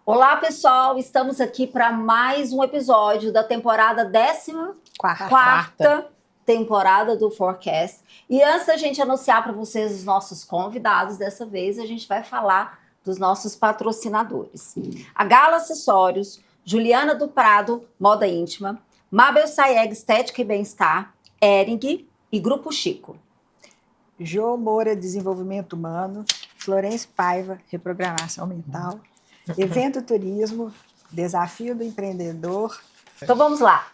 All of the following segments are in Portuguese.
Olá, pessoal! Estamos aqui para mais um episódio da temporada 14ª temporada do Forecast. E antes da gente anunciar para vocês os nossos convidados, dessa vez a gente vai falar dos nossos patrocinadores. A Gala Acessórios, Juliana do Prado, Moda Íntima, Mabel Sayeg, Estética e Bem-Estar, Ering e Grupo Chico. Jô Moura, Desenvolvimento Humano, Florence Paiva, Reprogramação Mental, Evento Turismo, Desafio do Empreendedor. Então vamos lá.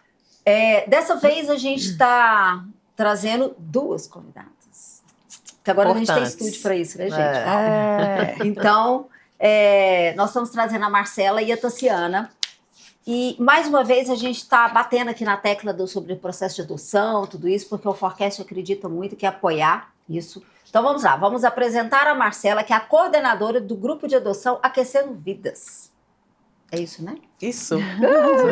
Dessa vez a gente está trazendo duas convidadas. Porque agora a gente tem estúdio para isso, né, gente? Então, nós estamos trazendo a Marcela e a Tassiana. E, mais uma vez, a gente está batendo aqui na tecla sobre o processo de adoção, tudo isso, porque o Forecast acredita muito que é apoiar isso. Então, vamos lá. Vamos apresentar a Marcela, que é a coordenadora do Grupo de Adoção Aquecendo Vidas. É isso, né? Isso.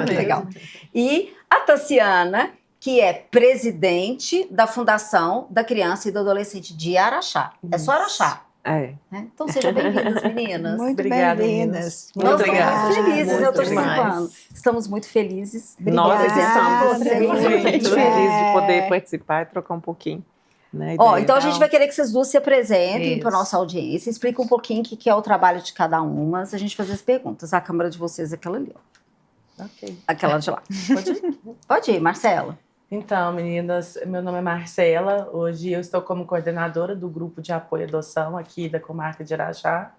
Legal. E a Tassiana, que é presidente da Fundação da Criança e do Adolescente de Araxá. É só Araxá. Né? Então, sejam bem-vindas, meninas. Muito bem-vindas. Muito obrigada. Estamos felizes, muito eu estou demais. participando. Estamos muito felizes. Nós estamos Vocês. muito felizes de poder participar e trocar um pouquinho. Né, Então a gente vai querer que vocês duas se apresentem para a nossa audiência, explica um pouquinho o que é o trabalho de cada uma, a gente fazer as perguntas. A câmera de vocês é aquela ali, ó. Ok. Aquela de lá. Pode ir? Pode ir, Marcela. Então, meninas, meu nome é Marcela. Hoje eu estou como coordenadora do Grupo de Apoio à Adoção aqui da comarca de Araxá.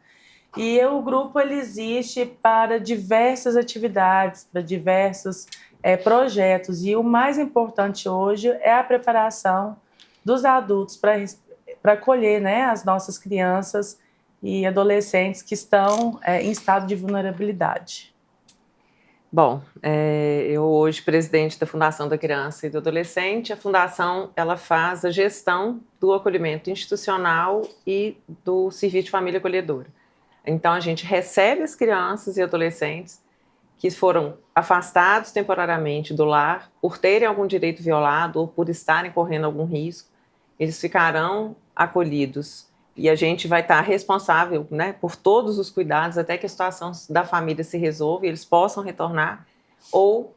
E o grupo ele existe para diversas atividades, para diversos projetos. E o mais importante hoje é a preparação dos adultos para acolher, né, as nossas crianças e adolescentes que estão em estado de vulnerabilidade. Bom, eu hoje presidente da Fundação da Criança e do Adolescente. A Fundação ela faz a gestão do acolhimento institucional e do serviço de família acolhedora. Então a gente recebe as crianças e adolescentes que foram afastados temporariamente do lar por terem algum direito violado ou por estarem correndo algum risco. Eles ficarão acolhidos e a gente vai estar responsável, né, por todos os cuidados até que a situação da família se resolva e eles possam retornar, ou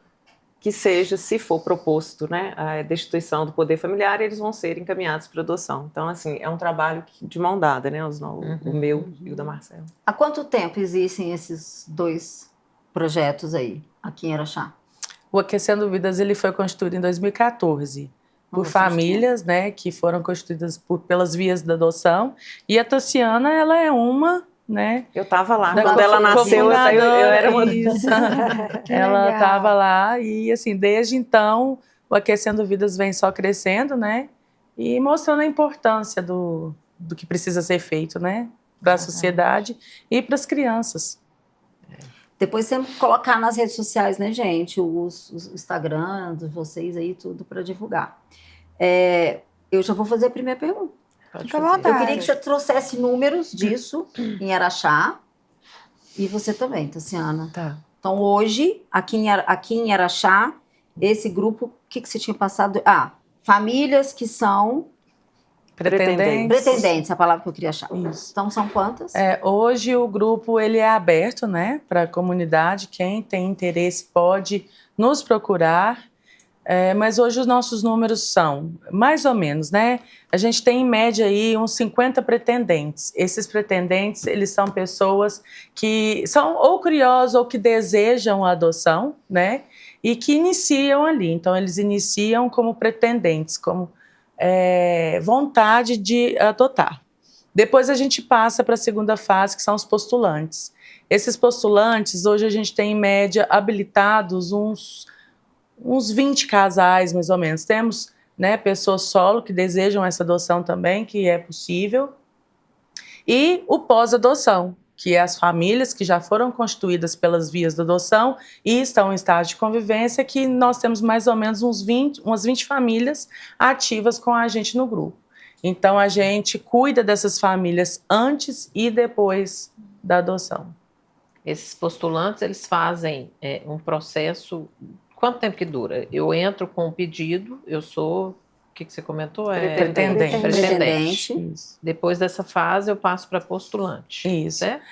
que seja, se for proposto, né, a destituição do poder familiar, eles vão ser encaminhados para adoção. Então, assim, é um trabalho de mão dada, né, o meu e o da Marcela. Há quanto tempo existem esses dois projetos aí, aqui em Araxá? O Aquecendo Vidas ele foi constituído em 2014. Por famílias, né, que foram constituídas pelas vias da adoção. E a Tassiana, ela é uma, né? Eu estava lá. Quando ela nasceu, eu era uma... Ela estava lá e, assim, desde então, o Aquecendo Vidas vem só crescendo, né? E mostrando a importância do que precisa ser feito, né? Para a sociedade e para as crianças. Depois sempre colocar nas redes sociais, né, gente? Os Instagram de vocês aí, tudo para divulgar. Eu já vou fazer a primeira pergunta. Fica à vontade. Eu queria que você trouxesse números disso em Araxá. E você também, Tassiana. Tá. Então, hoje, aqui em Araxá, esse grupo, o que você tinha passado? Famílias que são... Pretendentes, é a palavra que eu queria achar. Isso. Então, são quantas? Hoje o grupo ele é aberto, né, para a comunidade. Quem tem interesse pode nos procurar. Mas hoje os nossos números são, mais ou menos, né? A gente tem em média aí uns 50 pretendentes. Esses pretendentes, eles são pessoas que são ou curiosos ou que desejam a adoção, né? E que iniciam ali. Então, eles iniciam como pretendentes, como vontade de adotar. Depois a gente passa para a segunda fase, que são os postulantes. Esses postulantes, hoje a gente tem em média habilitados uns 20 casais, mais ou menos. Temos, né, pessoas solo que desejam essa adoção também, que é possível. E o pós-adoção, que é as famílias que já foram constituídas pelas vias da adoção e estão em estágio de convivência, que nós temos mais ou menos umas 20 famílias ativas com a gente no grupo. Então, a gente cuida dessas famílias antes e depois da adoção. Esses postulantes, eles fazem um processo... Quanto tempo que dura? Eu entro com o pedido, eu sou que você comentou? Pretendente. Isso. Depois dessa fase, eu passo para postulante. Isso. Certo?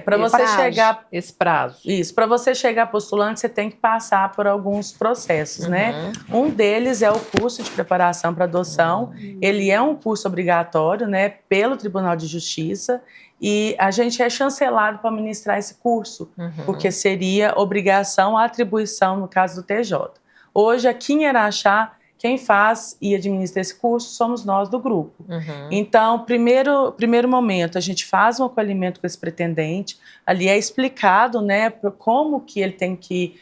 Para você chegar... Esse prazo. Isso, para você chegar a postulante, você tem que passar por alguns processos, né? Um deles é o curso de preparação para adoção. Ele é um curso obrigatório, né, pelo Tribunal de Justiça, e a gente é chancelado para ministrar esse curso, porque seria obrigação a atribuição no caso do TJ. Hoje, aqui em Araxá, quem faz e administra esse curso somos nós do grupo. Então, primeiro momento, a gente faz um acolhimento com esse pretendente, ali é explicado, né, como que ele tem que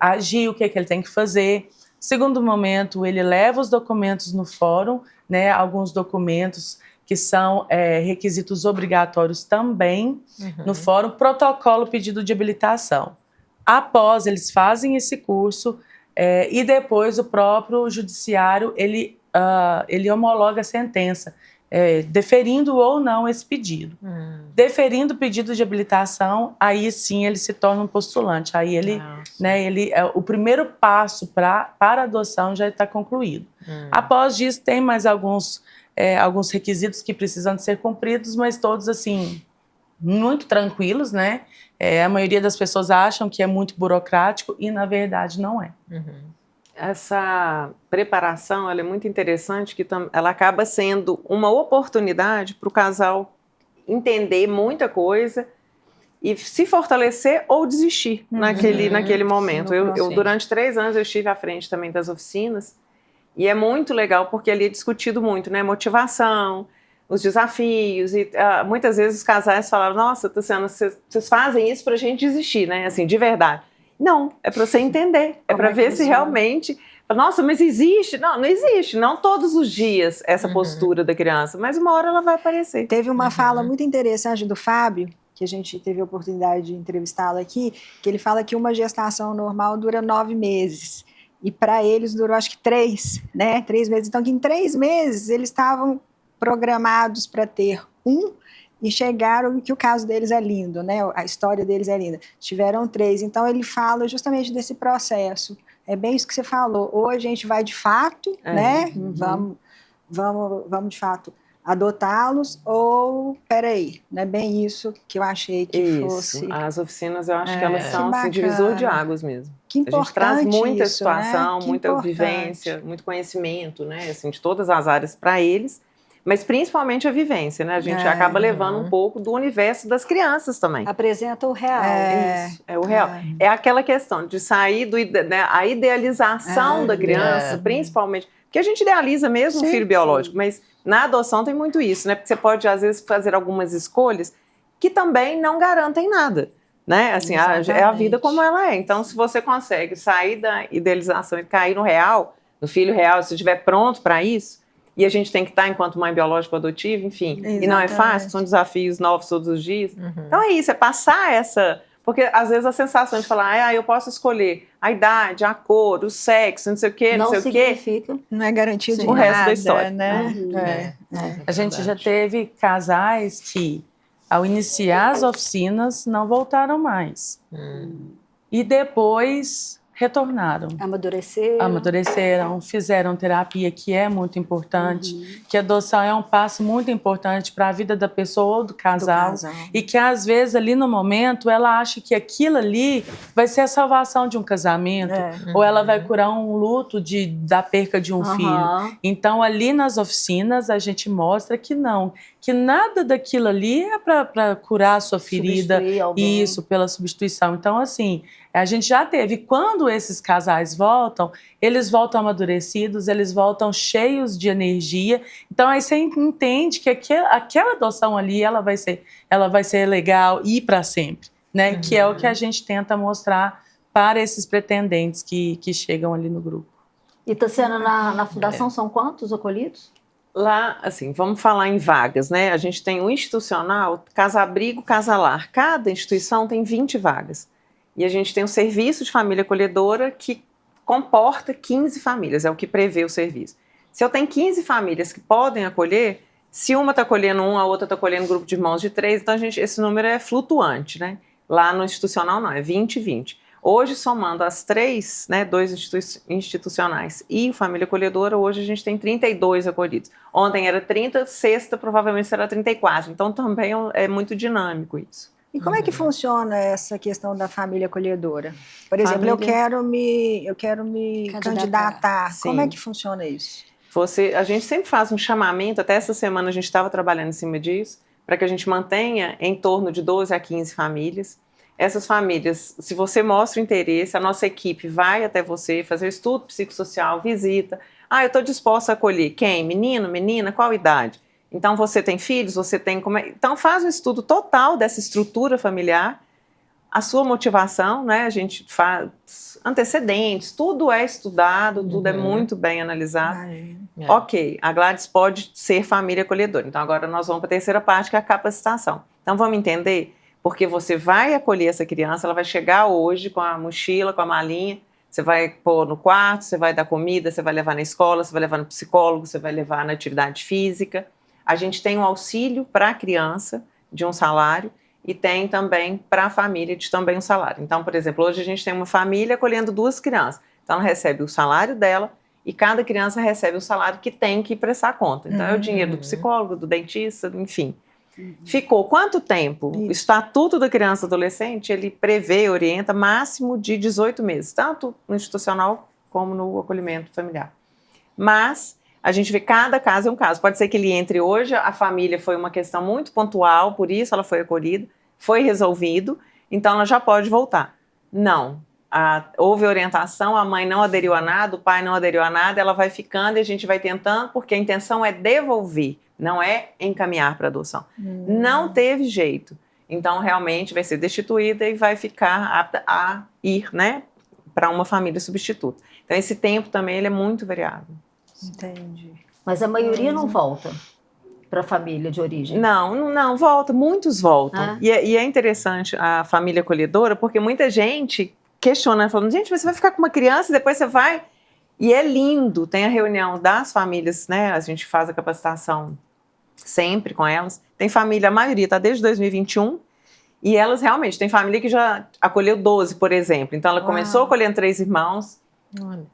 agir, o que ele tem que fazer. Segundo momento, ele leva os documentos no fórum, né, alguns documentos que são requisitos obrigatórios também no fórum, protocolo pedido de habilitação. Após eles fazem esse curso, e depois o próprio judiciário, ele homologa a sentença, deferindo ou não esse pedido. Deferindo o pedido de habilitação, aí sim ele se torna um postulante. Aí o primeiro passo para a adoção já está concluído. Após disso, tem mais alguns requisitos que precisam de ser cumpridos, mas todos assim, muito tranquilos, né? A maioria das pessoas acham que é muito burocrático e, na verdade, não é. Essa preparação ela é muito interessante, que ela acaba sendo uma oportunidade para o casal entender muita coisa e se fortalecer ou desistir naquele momento. Eu, durante 3 anos, eu estive à frente também das oficinas e é muito legal porque ali é discutido muito, né? Motivação, os desafios, e muitas vezes os casais falaram, nossa, Tassiana, vocês fazem isso pra gente desistir, né, assim, de verdade. Não, é para você entender, é para ver se realmente, nossa, mas existe? Não existe, não todos os dias essa postura da criança, mas uma hora ela vai aparecer. Teve uma fala muito interessante do Fábio, que a gente teve a oportunidade de entrevistá-lo aqui, que ele fala que uma gestação normal dura 9 meses, e para eles durou acho que 3, né, 3 meses, então que em 3 meses eles estavam programados para ter e chegaram, que o caso deles é lindo, né? A história deles é linda. Tiveram 3, então ele fala justamente desse processo. É bem isso que você falou. Ou a gente vai de fato, né? Vamos de fato adotá-los, ou peraí, não é bem isso que eu achei que fosse. As oficinas eu acho que elas são assim, divisor de águas mesmo. Que importante. A gente traz muita isso, situação, né? muita vivência, muito conhecimento, né? Assim, de todas as áreas para eles. Mas principalmente a vivência, né? A gente acaba levando um pouco do universo das crianças também. Apresenta o real. Isso, o real. É aquela questão de sair a idealização da criança, principalmente. Porque a gente idealiza mesmo o filho biológico, mas na adoção tem muito isso, né? Porque você pode, às vezes, fazer algumas escolhas que também não garantem nada. Né? Assim, é a vida como ela é. Então, se você consegue sair da idealização e cair no real, no filho real, se estiver pronto para isso, e a gente tem que estar enquanto mãe biológica ou adotiva, enfim, e não é fácil, são desafios novos todos os dias. Então é isso, é passar essa... Porque às vezes a sensação de falar, eu posso escolher a idade, a cor, o sexo, não sei o quê, não sei o quê. Significa. Não é garantia de o nada, resto da história, né? A gente já teve casais que, ao iniciar as oficinas, não voltaram mais. E depois retornaram. Amadureceram, fizeram terapia, que é muito importante, que a adoção é um passo muito importante para a vida da pessoa ou do casal, e que às vezes ali no momento ela acha que aquilo ali vai ser a salvação de um casamento, ou ela vai curar um luto da perca de um filho. Então ali nas oficinas a gente mostra que não, que nada daquilo ali é para curar a sua ferida, isso, pela substituição. Então assim, a gente já teve, quando esses casais voltam, eles voltam amadurecidos, eles voltam cheios de energia. Então aí você entende que aquela adoção ali, ela vai ser legal e para sempre, né? Que é o que a gente tenta mostrar para esses pretendentes que chegam ali no grupo. E Tassiana, na fundação são quantos acolhidos? Lá, assim, vamos falar em vagas, né? A gente tem o institucional, casa-abrigo, casa-lar. Cada instituição tem 20 vagas. E a gente tem um serviço de família acolhedora que comporta 15 famílias, é o que prevê o serviço. Se eu tenho 15 famílias que podem acolher, se uma está acolhendo a outra está acolhendo um grupo de irmãos de 3, então esse número é flutuante, né? Lá no institucional não, é 20 e 20. Hoje, somando as 3, né, 2 institucionais e família acolhedora, hoje a gente tem 32 acolhidos. Ontem era 30, sexta provavelmente será 34. Então também é muito dinâmico isso. E como é que funciona essa questão da família acolhedora? Por exemplo, eu quero me candidatar. Sim. Como é que funciona isso? A gente sempre faz um chamamento, até essa semana a gente estava trabalhando em cima disso, para que a gente mantenha em torno de 12 a 15 famílias. Essas famílias, se você mostra o interesse, a nossa equipe vai até você fazer o estudo psicossocial, visita. Eu estou disposta a acolher. Quem? Menino, menina? Qual idade? Então, você tem filhos? Você tem... Então, faz um estudo total dessa estrutura familiar, a sua motivação, né? A gente faz antecedentes, tudo é estudado, tudo é muito bem analisado. Ok, a Gladys pode ser família acolhedora. Então, agora nós vamos para a terceira parte, que é a capacitação. Então, vamos entender... Porque você vai acolher essa criança, ela vai chegar hoje com a mochila, com a malinha, você vai pôr no quarto, você vai dar comida, você vai levar na escola, você vai levar no psicólogo, você vai levar na atividade física. A gente tem um auxílio para a criança de um salário e tem também para a família de também um salário. Então, por exemplo, hoje a gente tem uma família acolhendo 2 crianças. Então, ela recebe o salário dela e cada criança recebe o salário que tem que prestar conta. Então, é o dinheiro do psicólogo, do dentista, enfim. Ficou quanto tempo? O Estatuto da Criança e Adolescente, ele prevê, orienta máximo de 18 meses, tanto no institucional como no acolhimento familiar. Mas a gente vê cada caso é um caso. Pode ser que ele entre hoje, a família foi uma questão muito pontual, por isso ela foi acolhida, foi resolvido, então ela já pode voltar. Não. Houve orientação, a mãe não aderiu a nada, o pai não aderiu a nada, ela vai ficando e a gente vai tentando, porque a intenção é devolver, não é encaminhar para adoção. Não teve jeito. Então, realmente, vai ser destituída e vai ficar apta a ir, né, para uma família substituta. Então, esse tempo também ele é muito variável. Entendi. Mas a maioria não volta para a família de origem? Não, volta. Muitos voltam. E é interessante a família acolhedora, porque muita gente questiona, falando, gente, mas você vai ficar com uma criança e depois você vai... E é lindo, tem a reunião das famílias, né, a gente faz a capacitação sempre com elas. Tem família, a maioria está desde 2021, e elas realmente, tem família que já acolheu 12, por exemplo. Então ela começou acolhendo 3 irmãos,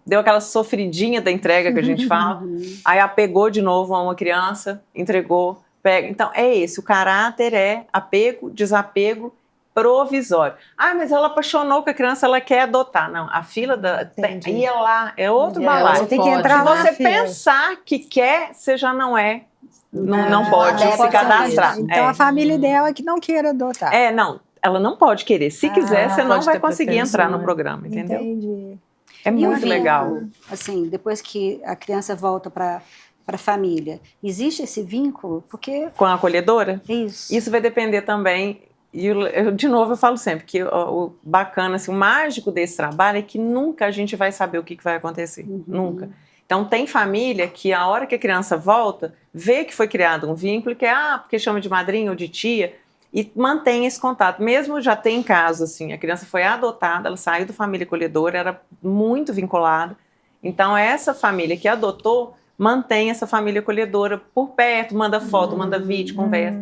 deu aquela sofridinha da entrega que a gente fala, aí apegou de novo a uma criança, entregou, pega. Então é esse, o caráter é apego, desapego, provisório. Mas ela apaixonou com a criança, ela quer adotar. Não, a fila ia lá, é outro balaio. Você tem que entrar lá. Se você pensar que quer, você já não é. Não pode se cadastrar. Então a família ideal é que não queira adotar. Não, ela não pode querer. Se quiser, você não vai conseguir entrar no programa, entendeu? Entendi. É muito legal. Assim, depois que a criança volta para a família, existe esse vínculo? Porque... Com a acolhedora? Isso vai depender também. E de novo eu falo sempre que o bacana, assim, o mágico desse trabalho é que nunca a gente vai saber o que vai acontecer. Nunca. Então, tem família que a hora que a criança volta, vê que foi criado um vínculo e que porque chama de madrinha ou de tia, e mantém esse contato. Mesmo já tem casos, assim, a criança foi adotada, ela saiu da família acolhedora, era muito vinculada. Então, essa família que adotou, mantém essa família acolhedora por perto, manda foto, manda vídeo, conversa.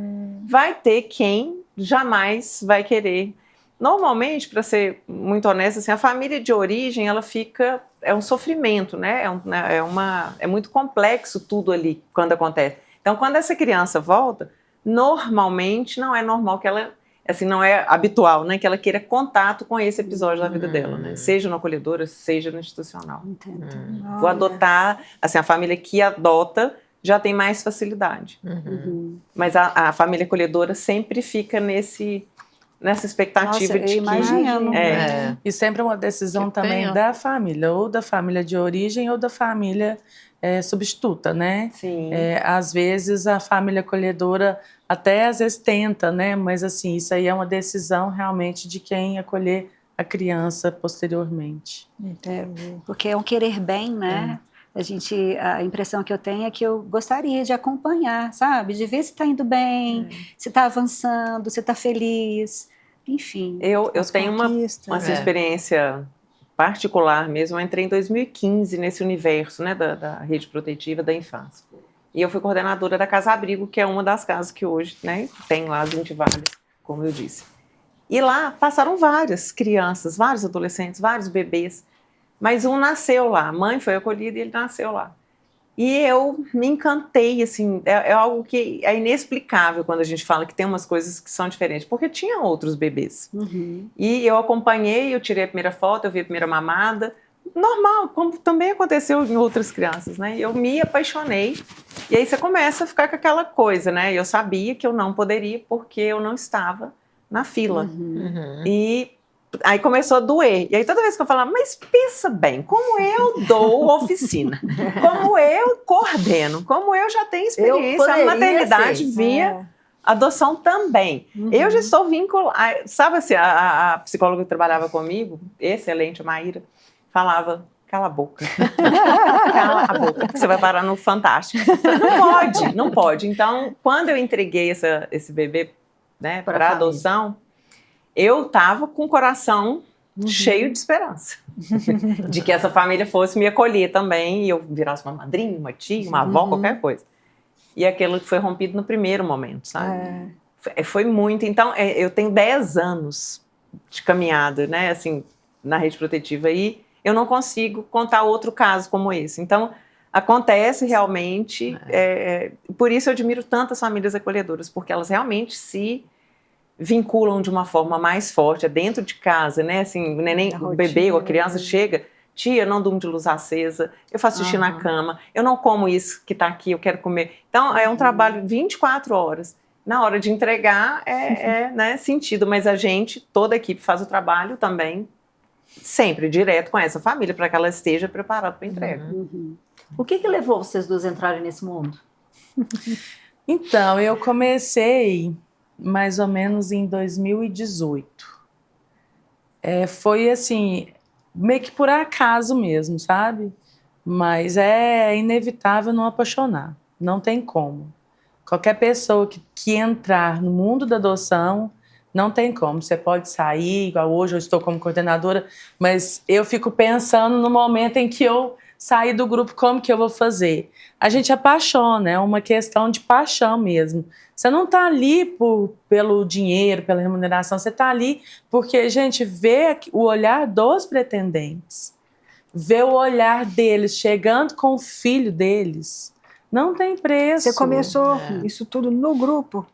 Vai ter quem jamais vai querer. Normalmente, para ser muito honesta, assim, a família de origem, ela fica... É um sofrimento, né? É muito complexo tudo ali quando acontece. Então, quando essa criança volta, normalmente não é normal que ela... Assim, não é habitual, né? Que ela queira contato com esse episódio da vida dela, né? Seja no acolhedora, seja no institucional. Vou adotar... Assim, a família que adota já tem mais facilidade. Mas a família acolhedora sempre fica nessa expectativa de que... E sempre é uma decisão também da família, ou da família de origem ou da família substituta, né? Sim. Às vezes a família acolhedora até às vezes tenta, né? Mas assim, isso aí é uma decisão realmente de quem acolher a criança posteriormente. Porque é um querer bem, né? A impressão que eu tenho é que eu gostaria de acompanhar, sabe? De ver se está indo bem, se está avançando, se está feliz, enfim. Eu tenho uma experiência particular mesmo. Eu entrei em 2015 nesse universo, né, da rede protetiva da infância. E eu fui coordenadora da Casa Abrigo, que é uma das casas que hoje, né, tem lá as 20 vagas, como eu disse. E lá passaram várias crianças, vários adolescentes, vários bebês, mas um nasceu lá, a mãe foi acolhida e ele nasceu lá. E eu me encantei, assim, é algo que é inexplicável quando a gente fala que tem umas coisas que são diferentes, porque tinha outros bebês. E eu acompanhei, eu tirei a primeira foto, eu vi a primeira mamada, normal, como também aconteceu em outras crianças, né? Eu me apaixonei, e aí você começa a ficar com aquela coisa, né? Eu sabia que eu não poderia porque eu não estava na fila. E aí começou a doer. E aí toda vez que eu falava, mas pensa bem, como eu dou oficina, como eu coordeno, como eu já tenho experiência na maternidade via adoção também. Eu já estou vinculada. Sabe assim, a psicóloga que trabalhava comigo, excelente, a Maíra, falava, cala a boca. Cala a boca, porque você vai parar no Fantástico. Não pode. Então, quando eu entreguei esse bebê, né, para adoção, eu estava com o coração cheio de esperança. De que essa família fosse me acolher também, e eu virasse uma madrinha, uma tia, uma avó, qualquer coisa. E aquilo foi rompido no primeiro momento, sabe? Foi muito. Então, eu tenho 10 anos de caminhada, né, assim, na rede protetiva, e eu não consigo contar outro caso como esse. Então, acontece realmente, por isso eu admiro tantas famílias acolhedoras, porque elas realmente se vinculam de uma forma mais forte, dentro de casa, né? Assim, o neném, o bebê ou a criança chega, tia, eu não durmo de luz acesa, eu faço xixi na cama, eu não como isso que está aqui, eu quero comer. Então, é um trabalho 24 horas. Na hora de entregar, né, sentido, mas a gente, toda a equipe faz o trabalho também, sempre, direto com essa família, para que ela esteja preparada para a entrega. O que levou vocês duas a entrarem nesse mundo? Então, eu comecei mais ou menos em 2018. Foi assim, meio que por acaso mesmo, sabe? Mas é inevitável não apaixonar, não tem como. Qualquer pessoa que entrar no mundo da adoção, não tem como. Você pode sair, igual hoje eu estou como coordenadora, mas eu fico pensando no momento em que eu sair do grupo, como que eu vou fazer? A gente apaixona, é uma questão de paixão mesmo. Você não está ali pelo dinheiro, pela remuneração, você está ali porque a gente vê o olhar dos pretendentes, vê o olhar deles chegando com o filho deles. Não tem preço. Você começou isso tudo no grupo?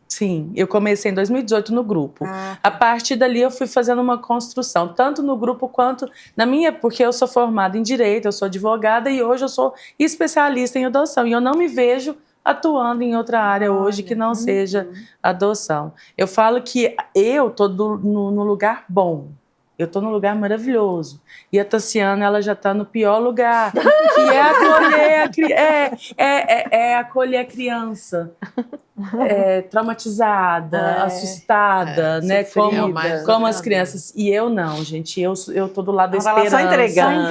Sim, eu comecei em 2018 no grupo. A partir dali eu fui fazendo uma construção, tanto no grupo quanto na minha, porque eu sou formada em Direito, eu sou advogada e hoje eu sou especialista em adoção. E eu não me vejo atuando em outra área hoje que não seja adoção. Eu falo que eu estou no lugar bom. Eu estou num lugar maravilhoso. E a Tassiana, ela já está no pior lugar, que é acolher a crirança traumatizada, assustada, né? Como as crianças. E eu não, gente. Eu tô do lado da esperança. Só entregando.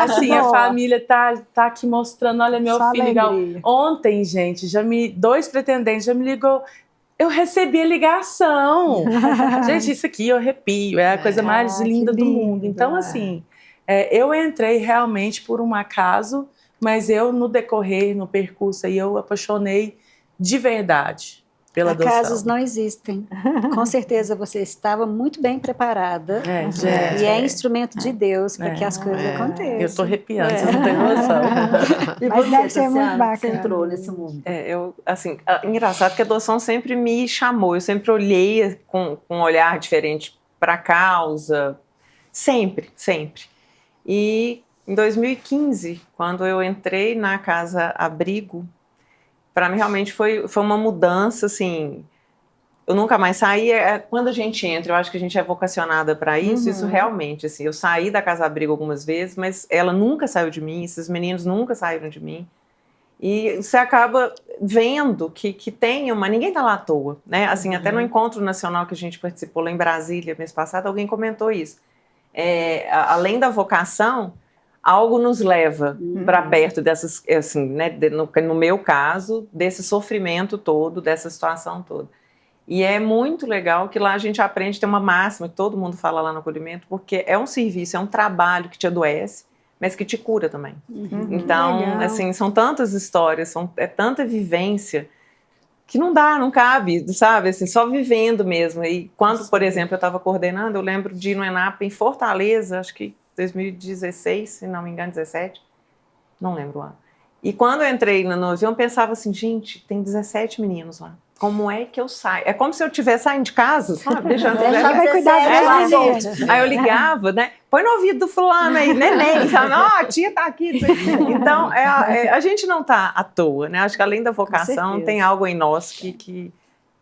Assim, a família tá aqui mostrando, olha, meu só filho. Igual. Ontem, gente, 2 pretendentes já me ligou. Eu recebi a ligação. Gente, isso aqui eu arrepio. É a coisa mais linda do mundo. Então, assim, eu entrei realmente por um acaso, mas eu, no decorrer, no percurso, aí eu apaixonei de verdade pela adoção. Acasos não existem. Com certeza você estava muito bem preparada. Gente, e é instrumento de Deus para que as coisas aconteçam. Eu tô arrepiando, você não tem noção. E Mas você, deve ser muito Tassiana, bacana. você entrou nesse mundo? Assim, engraçado que a adoção sempre me chamou, eu sempre olhei com um olhar diferente para a causa, sempre. E em 2015, quando eu entrei na Casa Abrigo, para mim realmente foi uma mudança, assim, eu nunca mais saí. Quando a gente entra, eu acho que a gente é vocacionada para isso realmente, assim, eu saí da Casa Abrigo algumas vezes, mas ela nunca saiu de mim, esses meninos nunca saíram de mim, e você acaba vendo que tem ninguém tá lá à toa, né, assim, até no encontro nacional que a gente participou lá em Brasília, mês passado, alguém comentou isso, além da vocação, algo nos leva para perto dessas, assim, né, no meu caso, desse sofrimento todo, dessa situação toda. E é muito legal que lá a gente aprende, tem uma máxima que todo mundo fala lá no acolhimento, porque é um serviço, é um trabalho que te adoece, mas que te cura também. Então, assim, são tantas histórias, é tanta vivência que não dá, não cabe, sabe? Assim, só vivendo mesmo. E quando, por exemplo, eu estava coordenando, eu lembro de ir no ENAP em Fortaleza, acho que 2016, se não me engano, 17, não lembro lá. E quando eu entrei no avião, eu pensava assim, gente, tem 17 meninos lá. Como é que eu saio? É como se eu estivesse saindo de casa, sabe? Deixando vai cuidar dos meninos. Aí eu ligava, né? Põe no ouvido do fulano aí, neném, sabe? Ó, a tia tá aqui. Então, a gente não tá à toa, né? Acho que além da vocação, tem algo em nós que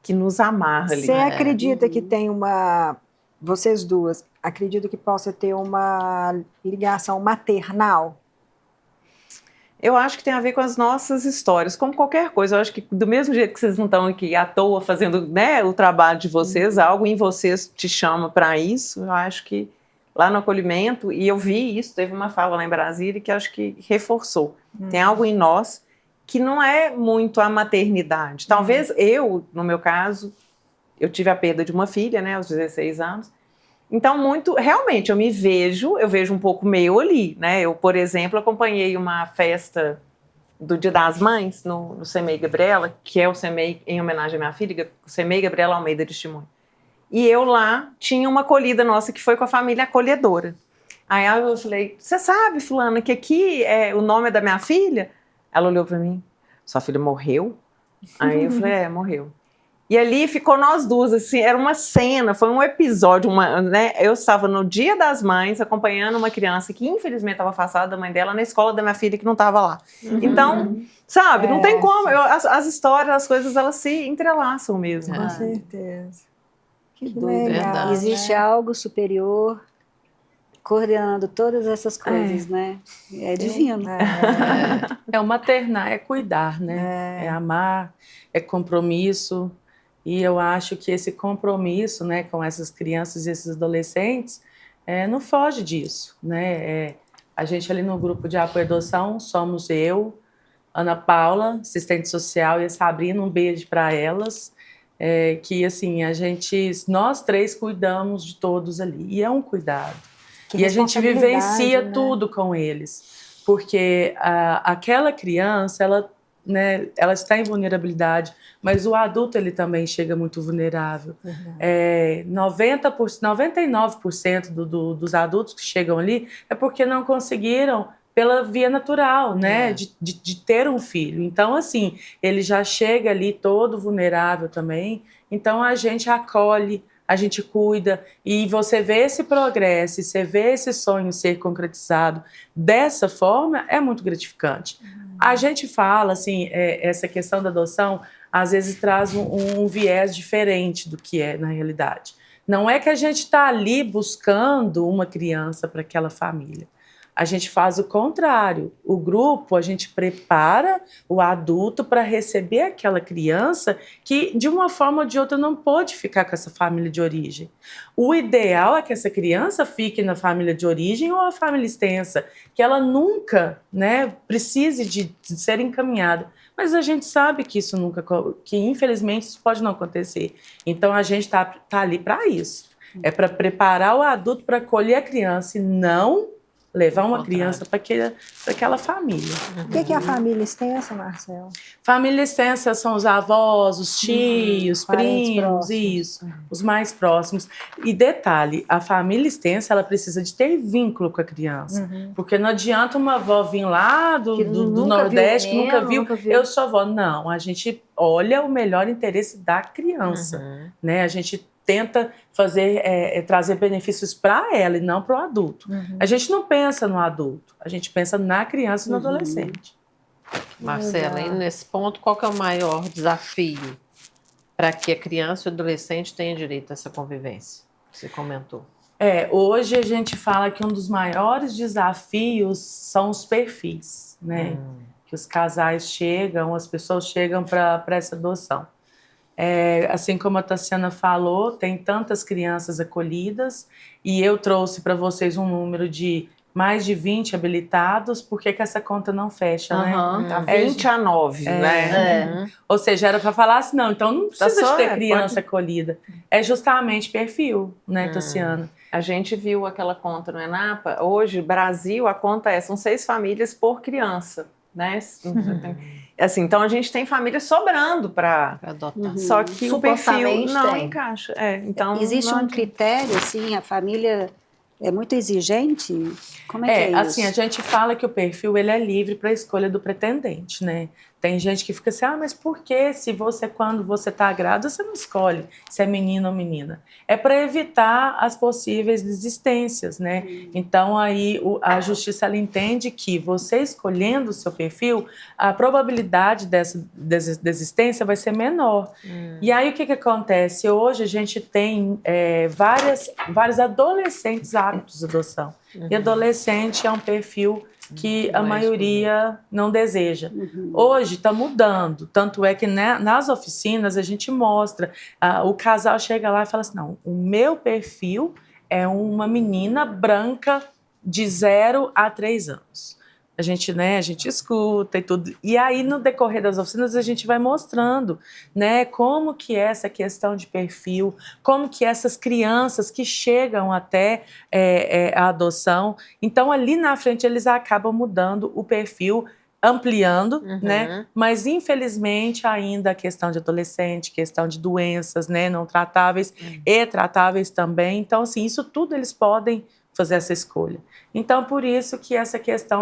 nos amarra ali. Você acredita que tem vocês duas, acredito que possa ter uma ligação maternal? Eu acho que tem a ver com as nossas histórias, como qualquer coisa. Eu acho que do mesmo jeito que vocês não estão aqui à toa fazendo, né, o trabalho de vocês, algo em vocês te chama para isso. Eu acho que lá no acolhimento, e eu vi isso, teve uma fala lá em Brasília que acho que reforçou. Tem algo em nós que não é muito a maternidade. Talvez eu, no meu caso, eu tive a perda de uma filha, né, aos 16 anos. Então, realmente, eu vejo um pouco meu ali, né? Eu, por exemplo, acompanhei uma festa do Dia das Mães no CEMEI Gabriela, que é o CEMEI em homenagem à minha filha, o CEMEI Gabriela Almeida de Testemunho. E eu lá tinha uma acolhida nossa que foi com a família acolhedora. Aí eu falei, você sabe, fulana, que aqui o nome é da minha filha? Ela olhou para mim, sua filha morreu? Aí eu falei, morreu. E ali ficou nós duas, assim, era uma cena, foi um episódio, né? Eu estava no Dia das Mães acompanhando uma criança que infelizmente estava afastada da mãe dela na escola da minha filha que não estava lá. Então, sabe, não tem como, as histórias, as coisas, elas se entrelaçam mesmo. Com certeza. Que doido, legal, né? Existe algo superior coordenando todas essas coisas, né? É divino. É o maternar, é cuidar, né? É amar, é compromisso. E eu acho que esse compromisso, né, com essas crianças e esses adolescentes, não foge disso, né? A gente ali no grupo de apoio e adoção somos eu, Ana Paula, assistente social, e a Sabrina, um beijo para elas, que assim, nós três cuidamos de todos ali, e é um cuidado. E a gente vivencia tudo com eles, porque aquela criança, ela está em vulnerabilidade, mas o adulto ele também chega muito vulnerável. 99% dos adultos que chegam ali é porque não conseguiram pela via natural, né, de ter um filho. Então, assim, ele já chega ali todo vulnerável também. Então, a gente acolhe, a gente cuida, e você vê esse progresso, você vê esse sonho ser concretizado dessa forma, é muito gratificante. A gente fala, assim, essa questão da adoção, às vezes traz um viés diferente do que é na realidade. Não é que a gente está ali buscando uma criança para aquela família. A gente faz o contrário. O grupo, a gente prepara o adulto para receber aquela criança que, de uma forma ou de outra, não pôde ficar com essa família de origem. O ideal é que essa criança fique na família de origem ou a família extensa, que ela nunca, né, precise de ser encaminhada. Mas a gente sabe que isso que infelizmente isso pode não acontecer. Então a gente tá ali para isso. É para preparar o adulto para acolher a criança e não levar uma criança para aquela família. O que é a família extensa, Marcelo? Família extensa são os avós, os tios, primos, isso, os mais próximos. E detalhe, a família extensa ela precisa de ter vínculo com a criança, porque não adianta uma avó vir lá do Nordeste, que nunca viu, eu sou avó. Não, a gente olha o melhor interesse da criança, né? A gente tenta trazer benefícios para ela e não para o adulto. A gente não pensa no adulto, a gente pensa na criança e no adolescente. Marcela, e nesse ponto, qual que é o maior desafio para que a criança e o adolescente tenham direito a essa convivência? Você comentou. Hoje a gente fala que um dos maiores desafios são os perfis, né? Que os casais chegam, as pessoas chegam para essa adoção. Assim como a Tassiana falou, tem tantas crianças acolhidas e eu trouxe para vocês um número de mais de 20 habilitados, por que essa conta não fecha, né? Tá 20 a 9, né? Ou seja, era para falar assim, não, então não precisa de ter criança acolhida. É justamente perfil, né, Tassiana? A gente viu aquela conta no ENAPA, hoje, Brasil, a conta são 6 famílias por criança. né? Assim, então a gente tem família sobrando para adotar. Só que o perfil Supostamente não tem. encaixa. Então Existe não um critério, assim, a família é muito exigente? Como é que é assim, isso? a gente fala que o perfil ele é livre para a escolha do pretendente, né? Tem gente que fica assim, mas por que quando você está grávida, você não escolhe se é menino ou menina? É para evitar as possíveis desistências, né? Então, aí, a justiça, ela entende que você escolhendo o seu perfil, a probabilidade dessa desistência vai ser menor. E aí, o que acontece? Hoje, a gente tem vários adolescentes aptos à adoção. E adolescente é um perfil que a maioria não deseja. Hoje está mudando, tanto é que nas oficinas a gente mostra, o casal chega lá e fala assim, não, o meu perfil é uma menina branca de 0 a 3 anos. A gente escuta e tudo. E aí, no decorrer das oficinas, a gente vai mostrando, né, como que é essa questão de perfil, como que essas crianças que chegam até a adoção. Então, ali na frente, eles acabam mudando o perfil, ampliando, né? Mas, infelizmente, ainda a questão de adolescente, questão de doenças, né, não tratáveis e tratáveis também. Então, assim, isso tudo eles podem fazer essa escolha. Então, por isso que essa questão,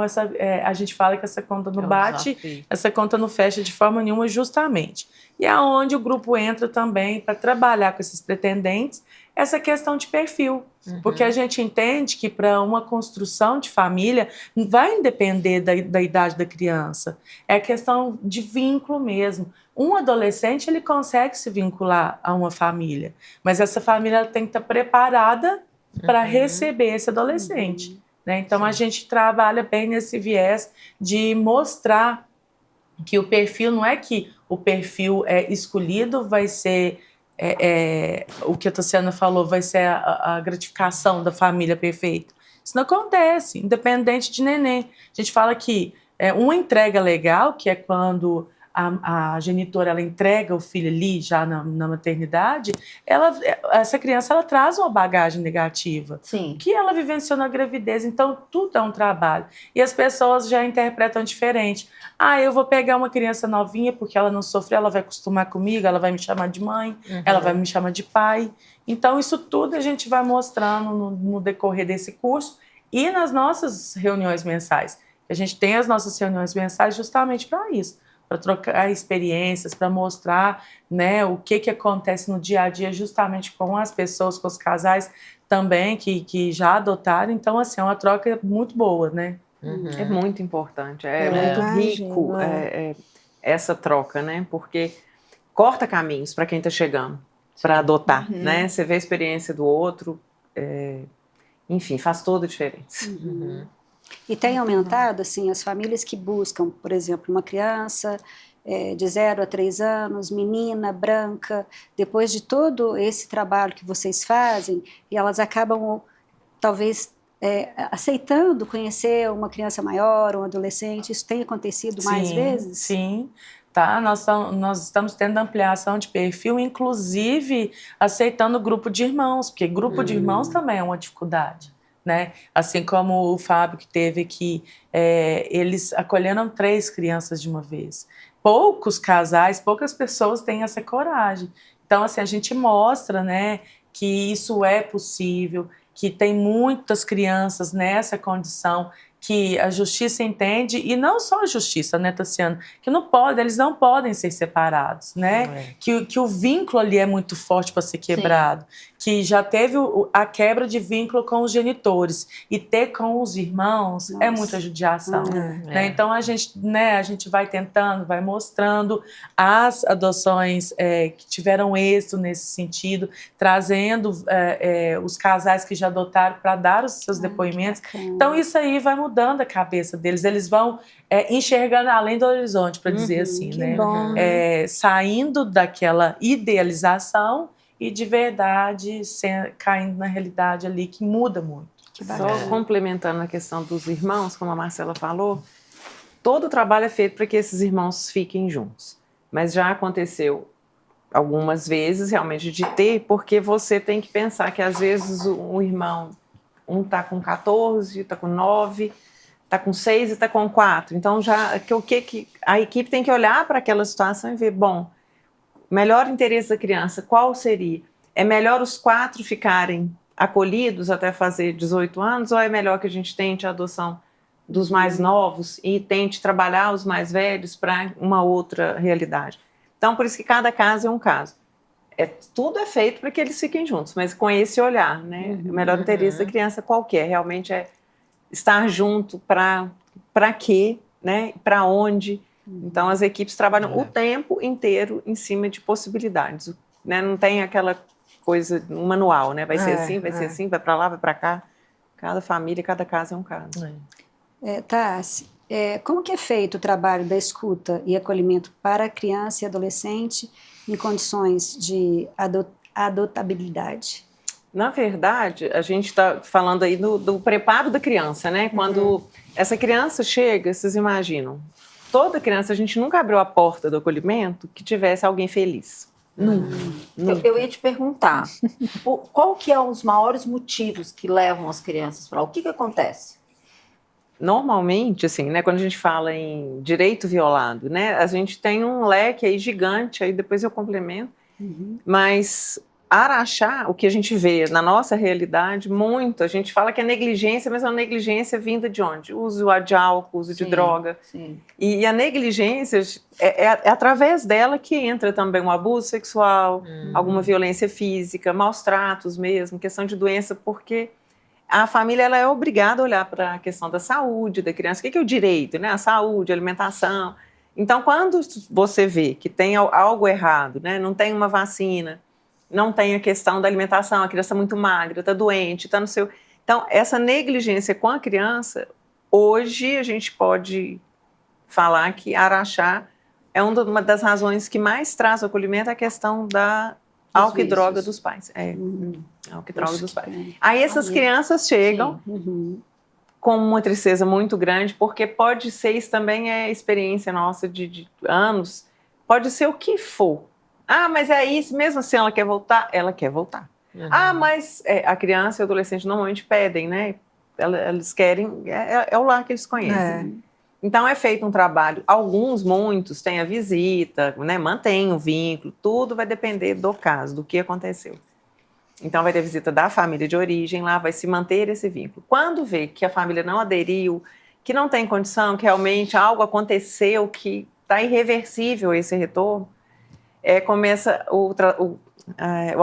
a gente fala que essa conta não bate, essa conta não fecha de forma nenhuma, justamente. E é onde o grupo entra também para trabalhar com esses pretendentes essa questão de perfil. Porque a gente entende que para uma construção de família vai depender da idade da criança. É questão de vínculo mesmo. Um adolescente, ele consegue se vincular a uma família, mas essa família ela tem que estar preparada para receber esse adolescente. Né? Então, a gente trabalha bem nesse viés de mostrar que o perfil, não é que o perfil escolhido vai ser, o que a Tassiana falou, vai ser a gratificação da família perfeita. Isso não acontece, independente de neném. A gente fala que uma entrega legal, que é quando a genitora ela entrega o filho ali já na maternidade, essa criança ela traz uma bagagem negativa. Sim. Que ela vivenciou na gravidez, então tudo é um trabalho. E as pessoas já interpretam diferente. Eu vou pegar uma criança novinha porque ela não sofreu, ela vai acostumar comigo, ela vai me chamar de mãe, ela vai me chamar de pai. Então isso tudo a gente vai mostrando no decorrer desse curso e nas nossas reuniões mensais. A gente tem as nossas reuniões mensais justamente para isso, para trocar experiências, para mostrar, né, o que acontece no dia a dia justamente com as pessoas, com os casais também que já adotaram. Então, assim, é uma troca muito boa, né? É muito importante, muito rico essa troca, né? Porque corta caminhos para quem está chegando para adotar, né? Você vê a experiência do outro, enfim, faz toda a diferença. E tem aumentado, assim, as famílias que buscam, por exemplo, uma criança de 0 a 3 anos, menina, branca, depois de todo esse trabalho que vocês fazem, e elas acabam, talvez, aceitando conhecer uma criança maior, um adolescente. Isso tem acontecido mais vezes? Sim. Tá, nós estamos tendo ampliação de perfil, inclusive aceitando grupo de irmãos, porque grupo de irmãos também é uma dificuldade. Né? Assim como o Fábio que teve aqui, eles acolheram 3 crianças de uma vez. Poucos casais, poucas pessoas têm essa coragem. Então, assim, a gente mostra, né, que isso é possível, que tem muitas crianças nessa condição, que a justiça entende, e não só a justiça, né, Tassiana, que eles não podem ser separados, né? Que o vínculo ali é muito forte para ser quebrado. Sim. Que já teve a quebra de vínculo com os genitores, e ter com os irmãos é muita judiação. Né? Então a gente vai tentando, vai mostrando as adoções que tiveram êxito nesse sentido, trazendo os casais que já adotaram para dar os seus depoimentos. Então isso aí vai mudando a cabeça deles, eles vão enxergando além do horizonte, para dizer assim, né? Saindo daquela idealização e de verdade caindo na realidade ali, que muda muito. Só complementando a questão dos irmãos, como a Marcela falou, todo o trabalho é feito para que esses irmãos fiquem juntos. Mas já aconteceu algumas vezes realmente de ter, porque você tem que pensar que às vezes o irmão, um está com 14, está com 9, está com 6 e está com 4. Então, a equipe tem que olhar para aquela situação e ver, bom, melhor interesse da criança, qual seria? É melhor os 4 ficarem acolhidos até fazer 18 anos, ou é melhor que a gente tente a adoção dos mais novos e tente trabalhar os mais velhos para uma outra realidade? Então, por isso que cada caso é um caso. Tudo é feito para que eles fiquem juntos, mas com esse olhar, né? O melhor interesse da criança qualquer, realmente é estar junto para quê, né? Para onde. Então, as equipes trabalham o tempo inteiro em cima de possibilidades, né? Não tem aquela coisa, um manual, né? Vai ser assim, vai ser assim, vai para lá, vai para cá. Cada família, cada caso é um caso. Tassi, como que é feito o trabalho da escuta e acolhimento para criança e adolescente em condições de adotabilidade? Na verdade, a gente está falando aí do preparo da criança, né? Quando essa criança chega, vocês imaginam, toda criança, a gente nunca abriu a porta do acolhimento que tivesse alguém feliz. Nunca. Eu ia te perguntar, qual que é os maiores motivos que levam as crianças para lá? O que acontece? Normalmente, assim, né, quando a gente fala em direito violado, né, a gente tem um leque aí gigante, aí depois eu complemento, mas Araxá, o que a gente vê na nossa realidade, muito, a gente fala que é negligência, mas é uma negligência vinda de onde? Uso de álcool, uso de droga. Sim. E a negligência, é através dela que entra também um abuso sexual, alguma violência física, maus tratos mesmo, questão de doença, porque a família ela é obrigada a olhar para a questão da saúde da criança. O que é o direito, né? A saúde, a alimentação. Então, quando você vê que tem algo errado, né? Não tem uma vacina, não tem a questão da alimentação, a criança está muito magra, está doente, está no seu... Então, essa negligência com a criança, hoje a gente pode falar que Araxá é uma das razões que mais traz o acolhimento, a questão da álcool e droga dos pais. Álcool e droga dos pais. Aí essas crianças chegam com uma tristeza muito grande, porque pode ser, isso também é experiência nossa de anos, pode ser o que for. Ah, mas é isso, mesmo assim ela quer voltar? Ela quer voltar. Ah, mas a criança e o adolescente normalmente pedem, né? Eles querem, é o lar que eles conhecem. Então é feito um trabalho, muitos têm a visita, né? Mantém o vínculo, tudo vai depender do caso, do que aconteceu. Então vai ter visita da família de origem, lá vai se manter esse vínculo. Quando vê que a família não aderiu, que não tem condição, que realmente algo aconteceu, que está irreversível esse retorno, começa o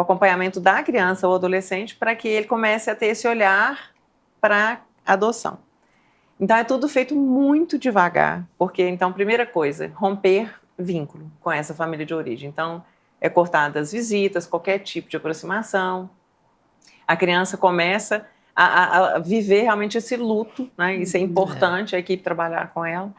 acompanhamento da criança ou adolescente para que ele comece a ter esse olhar para a adoção. Então é tudo feito muito devagar, porque então, primeira coisa, romper vínculo com essa família de origem. Então, é cortada as visitas, qualquer tipo de aproximação. A criança começa a viver realmente esse luto, né? Isso é importante, a equipe trabalhar com ela,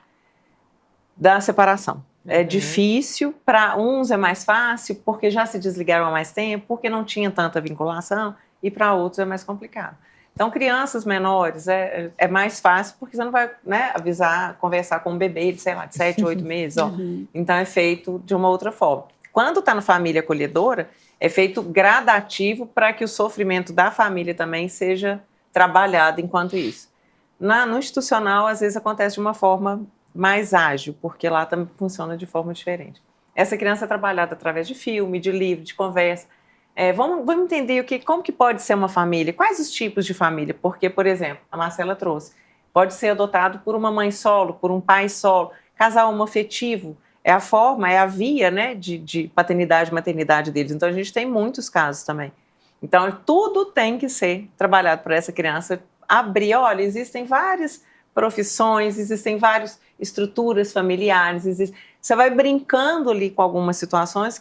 da separação. É difícil, para uns é mais fácil, porque já se desligaram há mais tempo, porque não tinha tanta vinculação, e para outros é mais complicado. Então, crianças menores é mais fácil, porque você não vai, né, avisar, conversar com um bebê de, sei lá, de 7, 8 meses. Ó. Então, é feito de uma outra forma. Quando está na família acolhedora, é feito gradativo para que o sofrimento da família também seja trabalhado enquanto isso. No institucional, às vezes, acontece de uma forma mais ágil, porque lá também funciona de forma diferente. Essa criança é trabalhada através de filme, de livro, de conversa. Vamos entender como que pode ser uma família, quais os tipos de família, porque, por exemplo, a Marcela trouxe, pode ser adotado por uma mãe solo, por um pai solo, casal homoafetivo, é a forma, é a via, né, de paternidade e maternidade deles. Então, a gente tem muitos casos também. Então, tudo tem que ser trabalhado para essa criança abrir. Olha, existem várias profissões, existem várias estruturas familiares, você vai brincando ali com algumas situações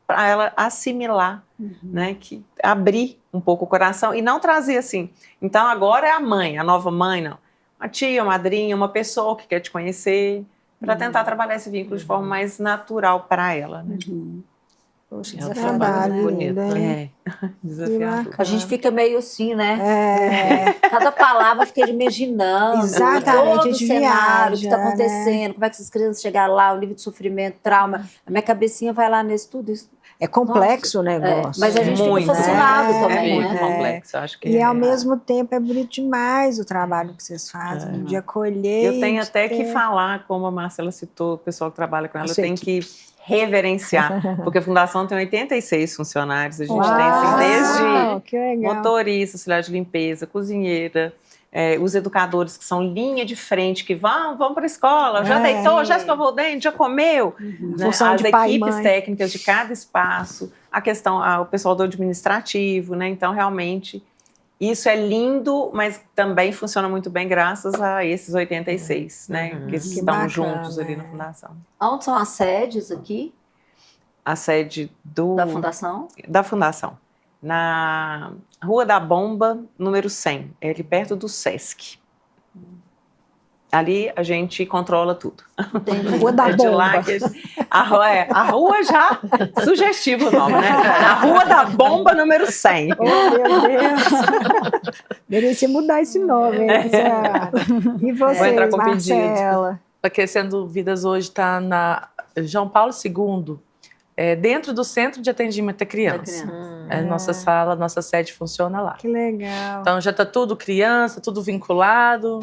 para ela assimilar, né, que abrir um pouco o coração e não trazer assim. Então, agora é a mãe, a nova mãe, não. Uma tia, uma madrinha, uma pessoa que quer te conhecer, para tentar trabalhar esse vínculo de forma mais natural para ela. Né? Poxa, É um desafiador, trabalho né? bonito. Desafiador. A gente fica meio assim, né? Cada palavra fica imaginando. Exatamente, Todo a o gente cenário, o que está viaja, acontecendo, como é que essas crianças chegaram lá, o nível de sofrimento, trauma. A minha cabecinha vai lá nisso tudo. Isso. É complexo o negócio. Mas a gente Muito, fica fascinado né? também, muito né? complexo, eu acho que E ao mesmo tempo é bonito demais o trabalho que vocês fazem, de acolher. Eu tenho de até que ter- falar, como a Marcela citou, o pessoal que trabalha com ela, eu sua tenho que reverenciar, porque a Fundação tem 86 funcionários, a gente tem assim, desde que legal. motorista, auxiliar de limpeza, cozinheira, os educadores que são linha de frente, que vão para a escola, já deitou, já escovou o dente, já comeu. Né? Função As de pai e equipes mãe. técnicas de cada espaço, a questão, o pessoal do administrativo, né? Então, realmente, isso é lindo, mas também funciona muito bem graças a esses 86, né? Que estão bacana, juntos ali na Fundação. Onde são as sedes aqui A sede da Fundação? da Fundação, na Rua da Bomba, número 100, é ali perto do Sesc. Ali a gente controla tudo. Entendi. Rua da É de lá Bomba. que a rua já, sugestivo o nome, né? A Rua da Bomba, número 100. Oh, meu Deus! Merecia mudar esse nome, hein, Senhora? E Vou você, entrar com pedido. Marcela? Aquecendo Vidas hoje está na João Paulo II, dentro do Centro de Atendimento à Criança. Nossa sala, nossa sede funciona lá. Que legal. Então já está tudo criança, tudo vinculado.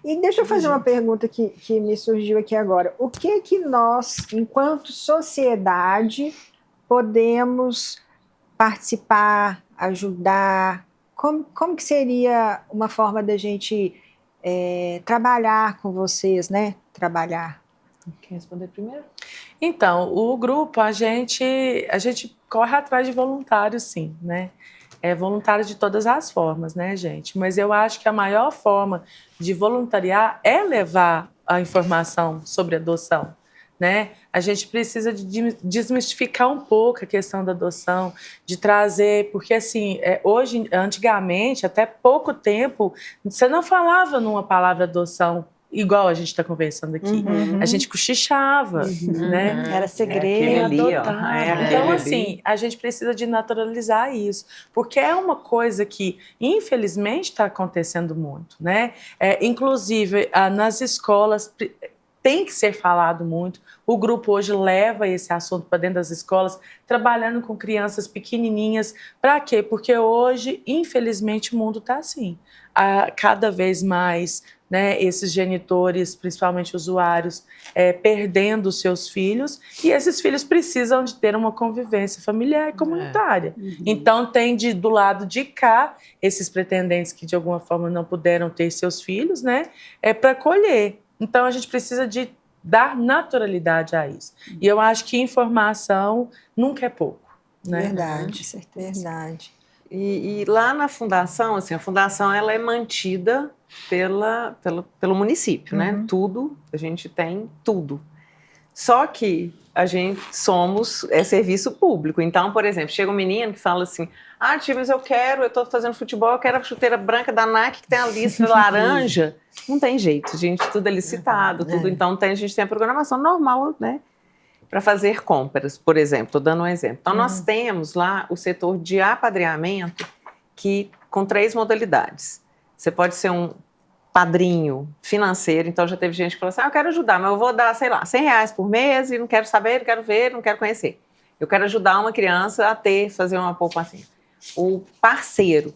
E deixa eu fazer uma pergunta que me surgiu aqui agora. O que nós, enquanto sociedade, podemos participar, ajudar? Como que seria uma forma da gente trabalhar com vocês, né? Trabalhar. Quer responder primeiro? Então, o grupo, a gente corre atrás de voluntários, sim, né? Voluntários de todas as formas, né, gente? Mas eu acho que a maior forma de voluntariar é levar a informação sobre adoção, né? A gente precisa de desmistificar um pouco a questão da adoção, de trazer, porque assim, hoje, antigamente, até pouco tempo, você não falava numa palavra adoção igual a gente está conversando aqui. A gente cochichava, né? Era segredo. aquele ali, ó. Então, aquele assim, a gente precisa de naturalizar isso, porque é uma coisa que, infelizmente, está acontecendo muito, né? Inclusive, nas escolas tem que ser falado muito. O grupo hoje leva esse assunto para dentro das escolas, trabalhando com crianças pequenininhas. Para quê? Porque hoje, infelizmente, o mundo está assim. Cada vez mais, né, esses genitores, principalmente usuários, perdendo os seus filhos, e esses filhos precisam de ter uma convivência familiar e comunitária. Então, tem do lado de cá, esses pretendentes que de alguma forma não puderam ter seus filhos, né, para acolher. Então, a gente precisa de dar naturalidade a isso. E eu acho que informação nunca é pouco, né? Verdade, certeza. verdade. E lá na Fundação, assim, a Fundação ela é mantida pelo município, né? Tudo, a gente tem tudo. Só que a gente é serviço público. Então, por exemplo, chega um menino que fala assim, tia, mas eu estou fazendo futebol, eu quero a chuteira branca da Nike que tem a lista laranja. Não tem jeito, gente, tudo é licitado, tudo. Então, a gente tem a programação normal, né? Para fazer compras, por exemplo, estou dando um exemplo. Então, nós temos lá o setor de apadrinhamento com 3 modalidades. Você pode ser um padrinho financeiro, então já teve gente que falou assim, eu quero ajudar, mas eu vou dar, sei lá, R$100 por mês e não quero saber, não quero ver, não quero conhecer. Eu quero ajudar uma criança a fazer uma poupança. O parceiro,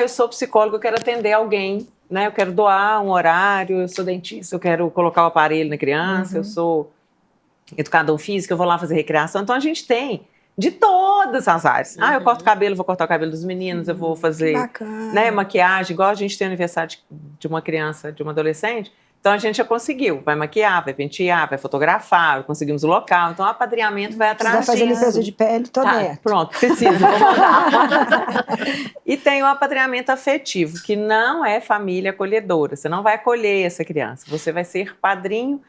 eu sou psicólogo, eu quero atender alguém, né? Eu quero doar um horário, eu sou dentista, eu quero colocar o aparelho na criança, eu sou educador físico, eu vou lá fazer recreação. Então, a gente tem de todas as áreas. Eu corto o cabelo, vou cortar o cabelo dos meninos, eu vou fazer maquiagem, igual a gente tem aniversário de uma criança, de uma adolescente. Então, a gente já conseguiu. Vai maquiar, vai pentear, vai fotografar, conseguimos o local. Então, o apadrinhamento vai atrás disso. Vai fazer limpeza de pele, tô dentro. Pronto, preciso, vou mandar. E tem o apadrinhamento afetivo, que não é família acolhedora. Você não vai acolher essa criança, você vai ser padrinho.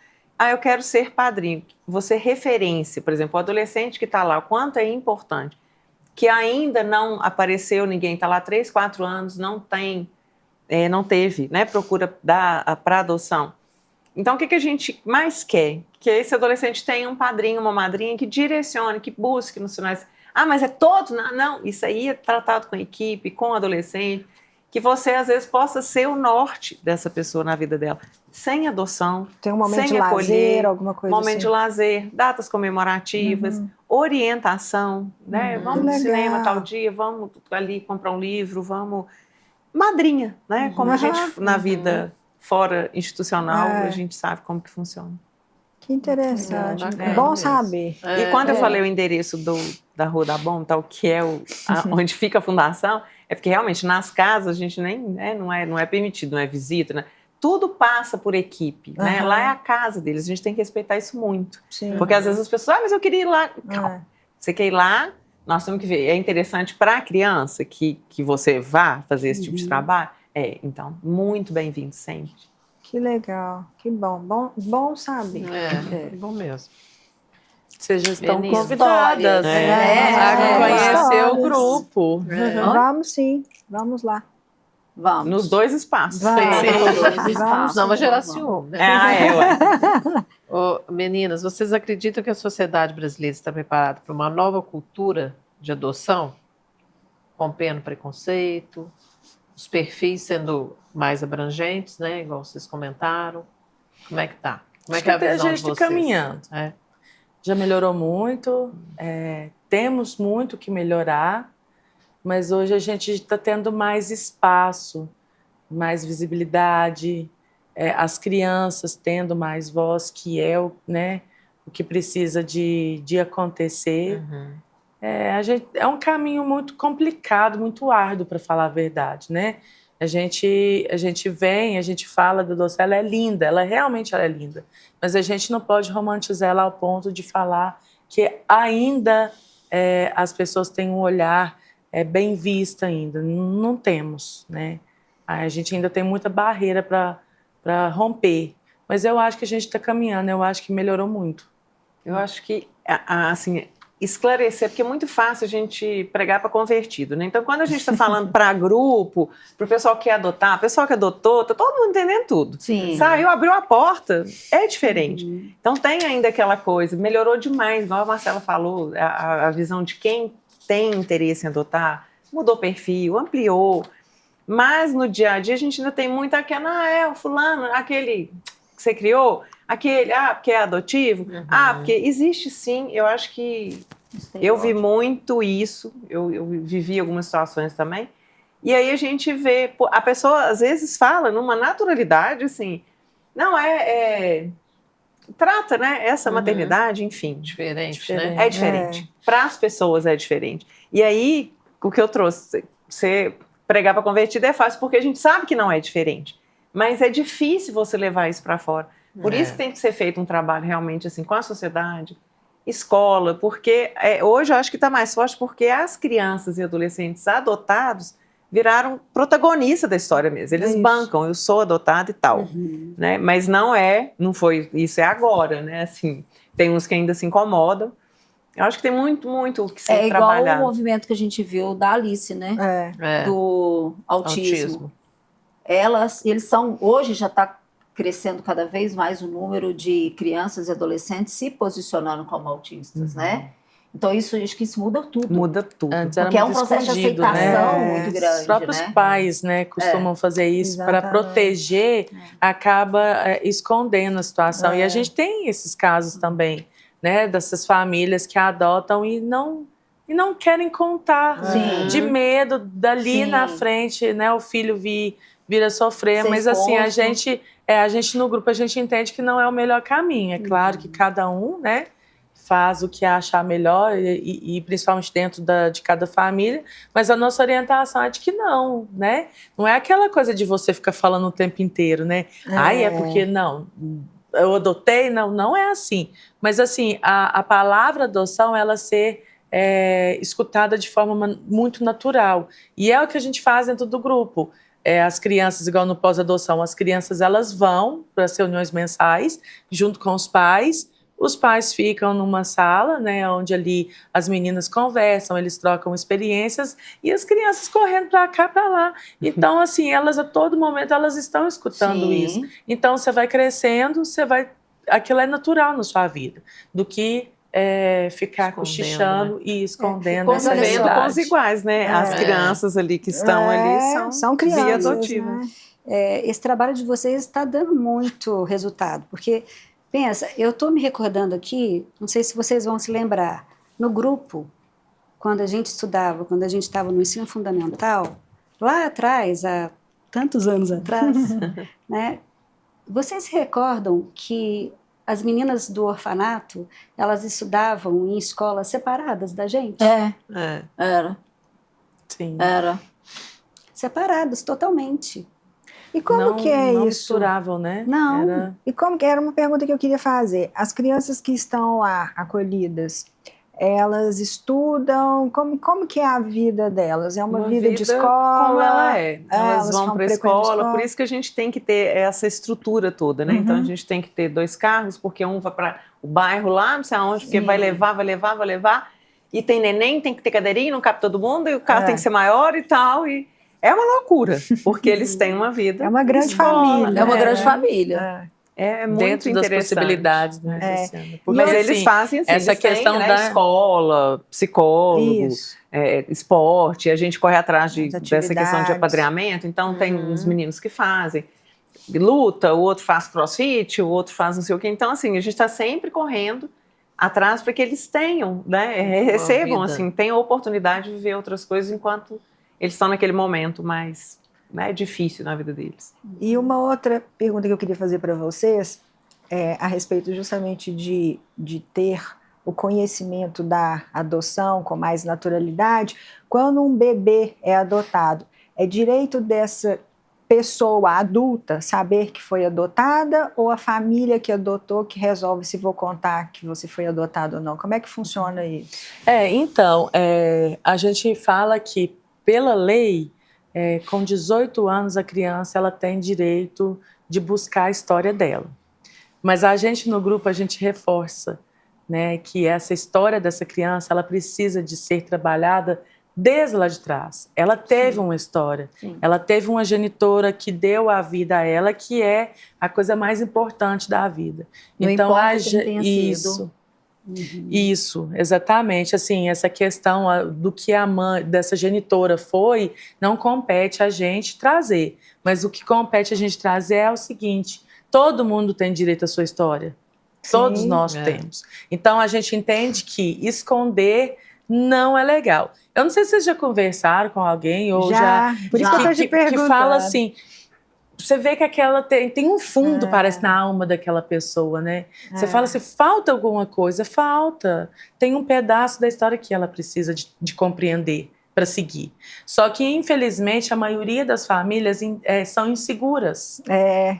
Eu quero ser padrinho. Você referência, por exemplo, o adolescente que está lá, o quanto é importante, que ainda não apareceu ninguém, está lá 3, 4 anos, não teve, né, procura para adoção. Então, o que a gente mais quer? Que esse adolescente tenha um padrinho, uma madrinha que direcione, que busque nos sinais. Mas é todo? Não, isso aí é tratado com a equipe, com o adolescente. que você, às vezes, possa ser o norte dessa pessoa na vida dela. Sem adoção, Tem um momento sem de acolher, lazer, alguma coisa momento assim. de lazer, datas comemorativas, orientação, né? Vamos no cinema tal dia, vamos ali comprar um livro, vamos... Madrinha, né? Como a gente, na vida fora institucional, a gente sabe como que funciona. Que interessante. Bacana Bom mesmo. saber. E quando eu falei o endereço da Rua da Bomba, tal, que é onde fica a fundação, é porque realmente nas casas a gente nem, né, não é permitido, não é visita, né? Tudo passa por equipe, né? Lá é a casa deles, a gente tem que respeitar isso muito. Sim. Porque às vezes as pessoas, mas eu queria ir lá. Calma. Você quer ir lá, nós temos que ver. É interessante para a criança que você vá fazer esse tipo de trabalho? Então, muito bem-vindo sempre. Que legal, que bom. Bom saber. É bom mesmo. Vocês já estão Meninas. convidadas a conhecer o grupo. Vamos sim, vamos lá. Vamos. Nos 2 espaços. Vamos. Não, vai gerar ciúme. Né? Meninas, vocês acreditam que a sociedade brasileira está preparada para uma nova cultura de adoção? Rompendo preconceito, os perfis sendo mais abrangentes, né? Igual vocês comentaram. Como é que tá? Como é que é a visão a gente de vocês? está caminhando. Já melhorou muito, temos muito que melhorar, mas hoje a gente está tendo mais espaço, mais visibilidade, as crianças tendo mais voz, que é o que precisa de acontecer. É um caminho muito complicado, muito árduo, para falar a verdade, né? A gente fala da adoção, ela é linda, ela realmente é linda, mas a gente não pode romantizar ela ao ponto de falar que ainda as pessoas têm um olhar bem visto ainda. Não temos, né? A gente ainda tem muita barreira para romper, mas eu acho que a gente está caminhando, eu acho que melhorou muito. Eu acho que, assim, esclarecer, porque é muito fácil a gente pregar para convertido, né? Então, quando a gente está falando para grupo, para o pessoal que quer adotar, o pessoal que adotou, tá todo mundo entendendo tudo. Sim. Saiu, abriu a porta, é diferente. Então, tem ainda aquela coisa, melhorou demais, igual a Marcela falou, a visão de quem tem interesse em adotar, mudou o perfil, ampliou, mas no dia a dia a gente ainda tem muito aquela, o fulano, aquele que você criou, aquele, porque é adotivo, porque existe sim, eu acho que eu vi muito isso, eu vivi algumas situações também, e aí a gente vê, a pessoa às vezes fala numa naturalidade, assim, não trata, né, essa maternidade, enfim. Diferente, né? É diferente. Para as pessoas é diferente. E aí, o que eu trouxe, você pregar para convertido é fácil, porque a gente sabe que não é diferente, mas é difícil você levar isso para fora. Por isso que tem que ser feito um trabalho realmente assim com a sociedade, escola, porque hoje eu acho que está mais forte porque as crianças e adolescentes adotados viraram protagonistas da história mesmo. Eles bancam, eu sou adotado e tal, né? Mas não foi, isso é agora, né? Assim, tem uns que ainda se incomodam. Eu acho que tem muito o que ser trabalhado. É igual o movimento que a gente viu da Alice, né? Do autismo. Eles são, hoje já está crescendo cada vez mais o número de crianças e adolescentes se posicionando como autistas, né? Então, acho que isso muda tudo. Muda tudo. Porque é um processo de aceitação muito grande, os próprios pais, né, costumam fazer isso para proteger, acaba escondendo a situação. E a gente tem esses casos também, né, dessas famílias que adotam e não querem contar, de medo dali na frente, né, o filho vir a sofrer. Mas assim, a gente no grupo, a gente entende que não é o melhor caminho. É claro que cada um, né, faz o que achar melhor e principalmente dentro de cada família, mas a nossa orientação é de que não, né? Não é aquela coisa de você ficar falando o tempo inteiro, né? É porque não, eu adotei, não é assim. Mas assim, a palavra adoção, ela ser escutada de forma muito natural. E é o que a gente faz dentro do grupo. As crianças, igual no pós-adoção, as crianças elas vão para as reuniões mensais junto com os pais ficam numa sala, né, onde ali as meninas conversam, eles trocam experiências e as crianças correndo para cá, para lá. Então, assim, elas a todo momento elas estão escutando isso. Então, você vai crescendo, aquilo é natural na sua vida, do que Escondendo, ficar cochichando e escondendo essa Convivendo com os realidade. iguais, né? As crianças ali que estão ali são crianças, via adotiva. né? Esse trabalho de vocês está dando muito resultado, porque, pensa, eu estou me recordando aqui, não sei se vocês vão se lembrar, no grupo, quando a gente estudava, quando a gente estava no ensino fundamental, lá atrás, há tantos anos atrás, né? Vocês se recordam que as meninas do orfanato, elas estudavam em escolas separadas da gente? Era. Sim. Era. Separadas, totalmente. E como não, que é não isso? misturavam, né? Não. Era... E como que era uma pergunta que eu queria fazer? As crianças que estão lá acolhidas, elas estudam? Como que é a vida delas? É uma vida de escola? Como ela é. Elas vão para a escola, por isso isso que a gente tem que ter essa estrutura toda, né? Então a gente tem que ter 2 carros, porque um vai para o bairro lá, não sei aonde, porque vai levar. E tem neném, tem que ter cadeirinha, não cabe todo mundo, e o carro tem que ser maior e tal. E é uma loucura, porque eles têm uma vida. É uma grande família. É uma grande família. É muito dentro das interessante. possibilidades, né, Luciana? Porque, Mas assim, eles fazem assim, essa eles têm, questão né, da escola, psicólogo, esporte, a gente corre atrás dessa questão de apadrinhamento, então tem uns meninos que fazem luta, o outro faz crossfit, o outro faz não sei o quê, então assim, a gente está sempre correndo atrás para que eles tenham, né, recebam, assim, tenham a oportunidade de viver outras coisas enquanto eles estão naquele momento mais, né, difícil na vida deles. E uma outra pergunta que eu queria fazer para vocês a respeito justamente de ter o conhecimento da adoção com mais naturalidade. Quando um bebê é adotado, é direito dessa pessoa adulta saber que foi adotada ou a família que adotou que resolve se vou contar que você foi adotado ou não? Como é que funciona isso? Então, a gente fala que pela lei, com 18 anos a criança ela tem direito de buscar a história dela. Mas a gente no grupo, a gente reforça, né, que essa história dessa criança ela precisa de ser trabalhada desde lá de trás. Ela teve uma história, ela teve uma genitora que deu a vida a ela, que é a coisa mais importante da vida. Não então, importa quem tenha isso. sido. Isso, exatamente. Assim, essa questão do que a mãe dessa genitora foi, não compete a gente trazer. Mas o que compete a gente trazer é o seguinte: todo mundo tem direito à sua história. Todos nós temos. Então, a gente entende que esconder não é legal. Eu não sei se vocês já conversaram com alguém ou já por isso que eu tô te perguntando. que fala assim, você vê que aquela tem um fundo, parece, na alma daquela pessoa, né? Você fala assim, falta alguma coisa? Falta. Tem um pedaço da história que ela precisa de compreender para seguir. Só que, infelizmente, a maioria das famílias são inseguras.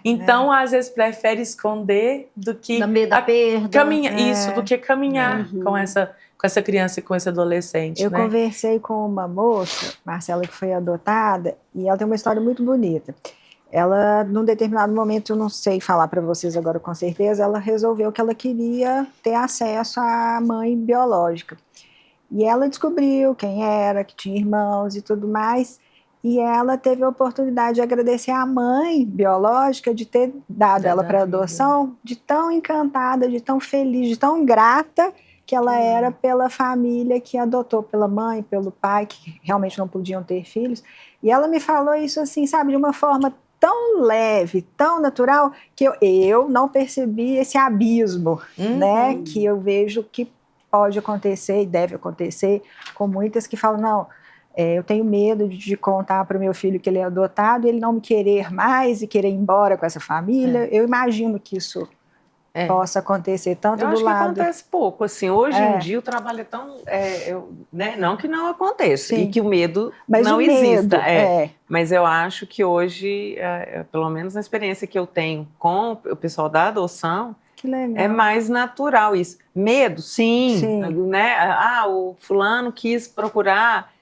Então, às vezes, prefere esconder do que... Da medo da perda. Isso, do que caminhar com essa criança e com esse adolescente. Eu né? conversei com uma moça, Marcela, que foi adotada, e ela tem uma história muito bonita. Ela, num determinado momento, eu não sei falar para vocês agora com certeza, ela resolveu que ela queria ter acesso à mãe biológica. E ela descobriu quem era, que tinha irmãos e tudo mais, e ela teve a oportunidade de agradecer à mãe biológica de ter dado ela para adoção, de tão encantada, de tão feliz, de tão grata que ela era pela família que adotou, pela mãe, pelo pai, que realmente não podiam ter filhos. E ela me falou isso assim, sabe, de uma forma tão leve, tão natural, que eu não percebi esse abismo, né, que eu vejo que pode acontecer e deve acontecer com muitas que falam, não, eu tenho medo de contar para o meu filho que ele é adotado e ele não me querer mais e querer ir embora com essa família. Eu imagino que isso possa acontecer tanto eu do acho lado... que acontece pouco, assim, hoje em dia o trabalho é tão, né, não que não aconteça, e que o medo não exista, mas eu acho que hoje, pelo menos na experiência que eu tenho com o pessoal da adoção, que legal. É mais natural isso. Medo, sim. Né? O fulano quis procurar,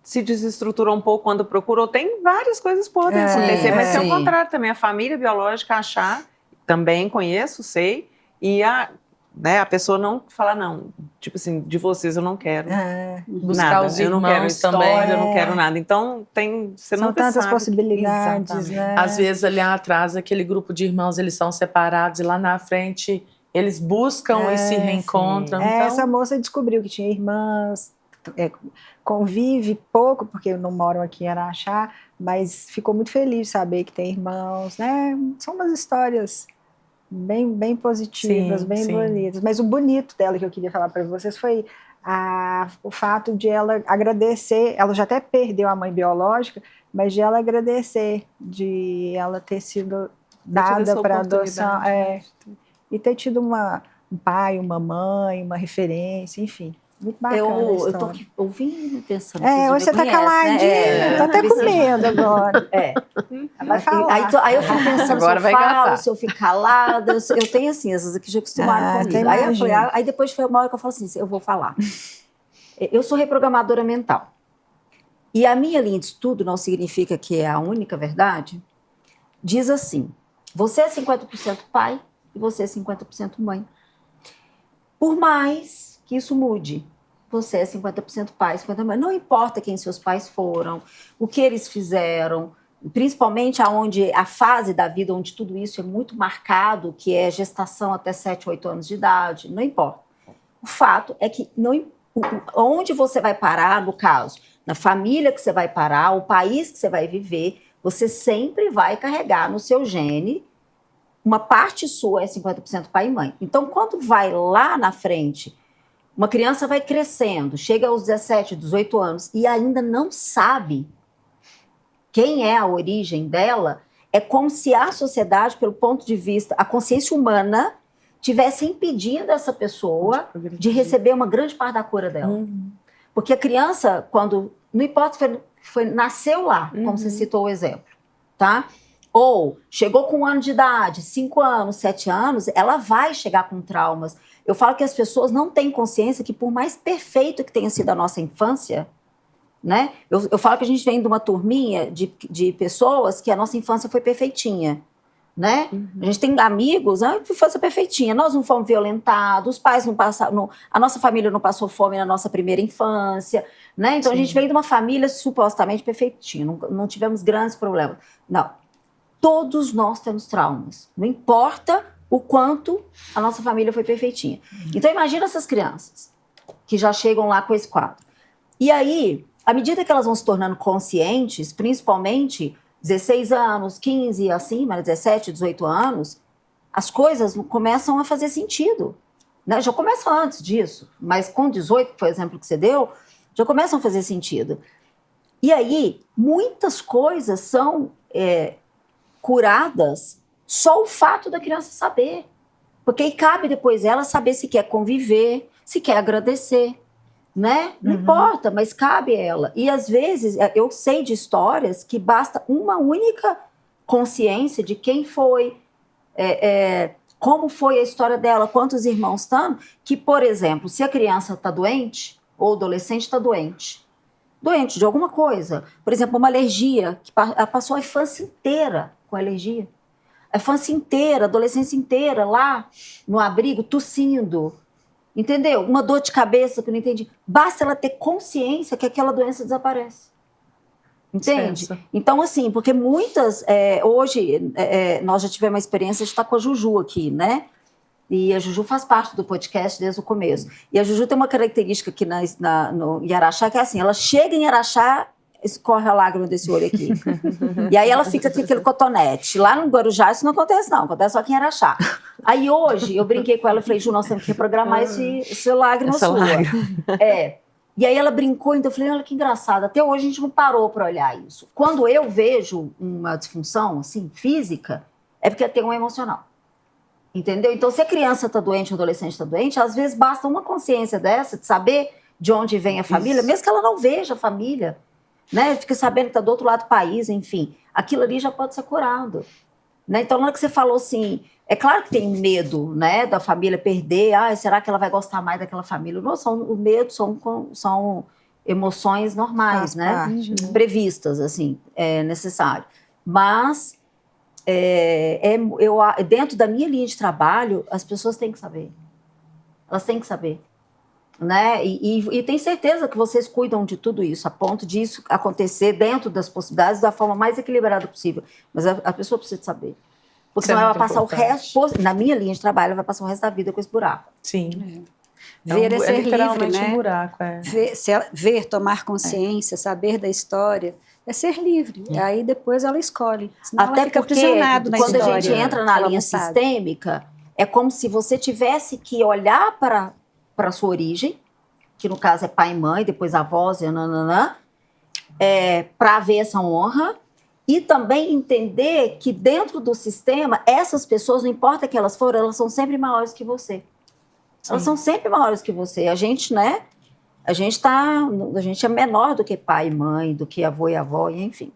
se desestruturou um pouco quando procurou. Tem várias coisas que podem acontecer, mas é o contrário também. A família biológica achar, também conheço, sei, e a pessoa não falar, não, tipo assim, de vocês eu não quero buscar nada. os eu não quero irmãos história, também. eu não quero nada. Então, você São nunca tantas sabe. possibilidades, né? Às vezes, ali atrás, aquele grupo de irmãos, eles são separados e lá na frente eles buscam e se reencontram. Então... Essa moça descobriu que tinha irmãs, convive pouco, porque não moram aqui em Araxá, mas ficou muito feliz de saber que tem irmãos, né? São umas histórias bem positivas, bem bonitas. Mas o bonito dela que eu queria falar para vocês foi o fato de ela agradecer, ela já até perdeu a mãe biológica, mas de ela agradecer de ela ter sido dada para adoção, e ter tido um pai, uma mãe, uma referência, enfim. Muito bacana eu tô aqui ouvindo, pensando. Hoje você tá caladinha, né? tô até com medo agora. Vai falar. Aí eu fico pensando Agora se eu vai falo, gastar. se eu fico calada. Eu tenho assim, essas aqui já acostumaram comigo. Aí depois foi uma hora que eu falo assim, eu vou falar. Eu sou reprogramadora mental. E a minha linha de estudo não significa que é a única verdade. Diz assim, você é 50% pai e você é 50% mãe. Por mais que isso mude, você é 50% pai, 50% mãe. Não importa quem seus pais foram, o que eles fizeram, principalmente a fase da vida onde tudo isso é muito marcado, que é gestação até 7, 8 anos de idade, não importa. O fato é que onde você vai parar, no caso, na família que você vai parar, o país que você vai viver, você sempre vai carregar no seu gene, uma parte sua é 50% pai e mãe. Então, quando vai lá na frente, uma criança vai crescendo, chega aos 17, 18 anos e ainda não sabe quem é a origem dela, é como se a sociedade, pelo ponto de vista, a consciência humana, tivesse impedindo essa pessoa de receber uma grande parte da cura dela. Porque a criança, quando, não importa, nasceu lá, como você citou o exemplo, tá? Ou chegou com 1 ano de idade, 5 anos, 7 anos, ela vai chegar com traumas. Eu falo que as pessoas não têm consciência que, por mais perfeito que tenha sido a nossa infância, né? Eu falo que a gente vem de uma turminha de pessoas que a nossa infância foi perfeitinha, né? A gente tem amigos, a infância perfeitinha, nós não fomos violentados, os pais não passaram, a nossa família não passou fome na nossa primeira infância, né? Então a gente veio de uma família supostamente perfeitinha, não tivemos grandes problemas. Não. Todos nós temos traumas, não importa o quanto a nossa família foi perfeitinha. Então imagina essas crianças que já chegam lá com esse quadro. E aí, à medida que elas vão se tornando conscientes, principalmente 16 anos, 15 acima, 17, 18 anos, as coisas começam a fazer sentido. Né? Já começam antes disso, mas com 18, que foi o exemplo que você deu, já começam a fazer sentido. E aí, muitas coisas são curadas só o fato da criança saber. Porque aí cabe depois ela saber se quer conviver, se quer agradecer, né? Não importa, mas cabe ela. E às vezes eu sei de histórias que basta uma única consciência de quem foi, como foi a história dela, quantos irmãos estão, que, por exemplo, se a criança está doente, ou o adolescente está doente de alguma coisa, por exemplo, uma alergia, que ela passou a infância inteira com alergia, a infância inteira, a adolescência inteira lá no abrigo, tossindo, entendeu? Uma dor de cabeça que eu não entendi. Basta ela ter consciência que aquela doença desaparece. Entende? Certo. Então, assim, porque muitas... hoje, nós já tivemos uma experiência de estar com a Juju aqui, né? E a Juju faz parte do podcast desde o começo. E a Juju tem uma característica aqui no Araxá, que é assim, ela chega em Araxá, escorre a lágrima desse olho aqui. E aí ela fica com aquele cotonete. Lá no Guarujá isso não acontece não, acontece só aqui em Araxá. Aí hoje eu brinquei com ela e falei, Ju, nós temos que reprogramar essa lágrima sua. E aí ela brincou, então eu falei, olha que engraçado, até hoje a gente não parou para olhar isso. Quando eu vejo uma disfunção assim, física, é porque tem um emocional. Entendeu? Então, se a criança está doente, o adolescente está doente, às vezes basta uma consciência dessa, de saber de onde vem a família, mesmo que ela não veja a família, né? Fica sabendo que está do outro lado do país, enfim. Aquilo ali já pode ser curado. Né? Então, na hora que você falou assim, é claro que tem medo, né, da família perder, será que ela vai gostar mais daquela família? Não, o medo são emoções normais, né? Previstas, assim, é necessário. Mas... dentro da minha linha de trabalho, as pessoas têm que saber. Elas têm que saber. Né? E tenho certeza que vocês cuidam de tudo isso, a ponto disso acontecer dentro das possibilidades da forma mais equilibrada possível. Mas a pessoa precisa saber. Porque Isso é senão ela vai muito passar importante. o resto, na minha linha de trabalho, ela vai passar o resto da vida com esse buraco. Sim. Ver é ser livre, literalmente né? um buraco. Ver, tomar consciência, saber da história, é ser livre. Aí depois ela escolhe. Senão Até ela fica porque aprisionada na quando história. a gente entra na Ela linha não sabe. sistêmica, é como se você tivesse que olhar para a sua origem, que no caso é pai e mãe, depois avós, e nananã, para ver essa honra, e também entender que dentro do sistema, essas pessoas, não importa que elas foram, elas são sempre maiores que você. Elas são sempre maiores que você. A gente, né? A gente é menor do que pai e mãe, do que avô e avó, e enfim.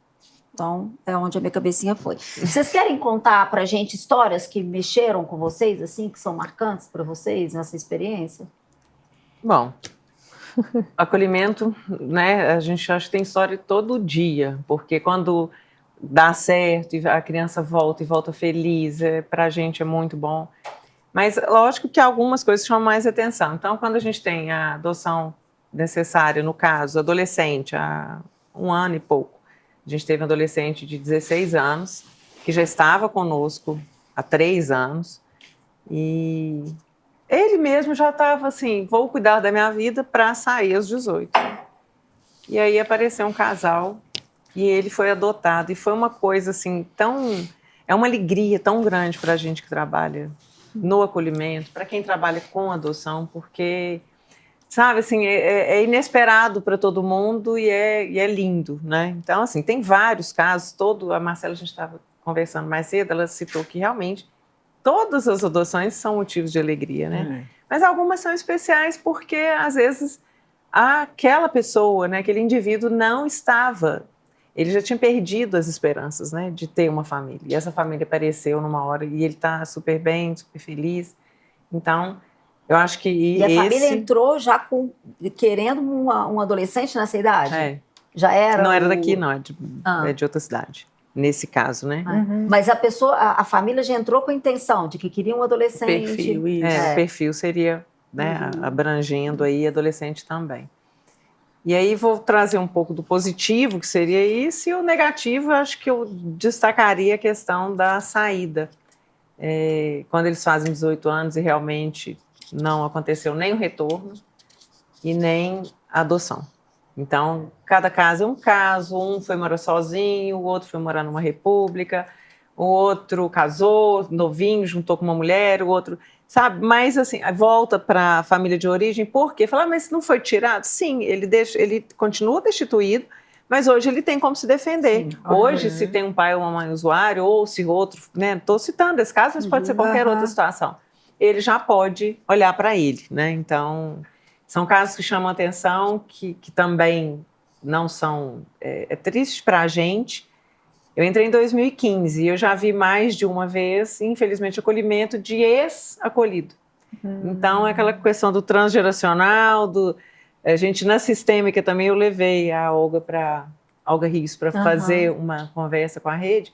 Então, é onde a minha cabecinha foi. Vocês querem contar pra gente histórias que mexeram com vocês, assim, que são marcantes para vocês nessa experiência? Bom, acolhimento, né? A gente acha que tem história todo dia, porque quando dá certo e a criança volta e volta feliz, pra gente é muito bom. Mas lógico que algumas coisas chamam mais atenção. Então, quando a gente tem a adoção necessária, no caso, adolescente, há 1 ano e pouco, a gente teve um adolescente de 16 anos, que já estava conosco há 3 anos, e ele mesmo já estava assim, vou cuidar da minha vida para sair aos 18. E aí apareceu um casal, e ele foi adotado, e foi uma coisa assim, é uma alegria tão grande para a gente que trabalha no acolhimento, para quem trabalha com adoção, porque, sabe, assim, é inesperado para todo mundo e é lindo, né? Então, assim, tem vários casos, a Marcela, a gente estava conversando mais cedo, ela citou que realmente todas as adoções são motivos de alegria, né? Mas algumas são especiais porque, às vezes, aquela pessoa, né, aquele indivíduo não estava... Ele já tinha perdido as esperanças, né, de ter uma família. E essa família apareceu numa hora e ele está super bem, super feliz. Então, eu acho que E a família entrou já querendo um adolescente nessa idade? Já era? Não era daqui, não. É de outra cidade. Nesse caso, né? Mas a família já entrou com a intenção de que queria um adolescente. Perfil, isso. O perfil seria, né, abrangendo aí adolescente também. E aí vou trazer um pouco do positivo, que seria isso, e o negativo, acho que eu destacaria a questão da saída. Quando eles fazem 18 anos e realmente não aconteceu nem o retorno e nem a adoção. Então, cada caso é um caso, um foi morar sozinho, o outro foi morar numa república, o outro casou, novinho, juntou com uma mulher, o outro... Sabe, mas assim, volta para a família de origem, por quê? Fala, mas não foi tirado? Sim, ele continua destituído, mas hoje ele tem como se defender. Sim. Hoje, se tem um pai ou uma mãe usuário, ou se outro, né, estou citando esse caso, mas pode ser qualquer outra situação, ele já pode olhar para ele, né? Então, são casos que chamam atenção, que também não são... É triste para a gente. Eu entrei em 2015 e eu já vi mais de uma vez, infelizmente, acolhimento de ex-acolhido. Então, é aquela questão do transgeracional, a gente na sistêmica também, eu levei a Olga Rios para fazer uma conversa com a rede,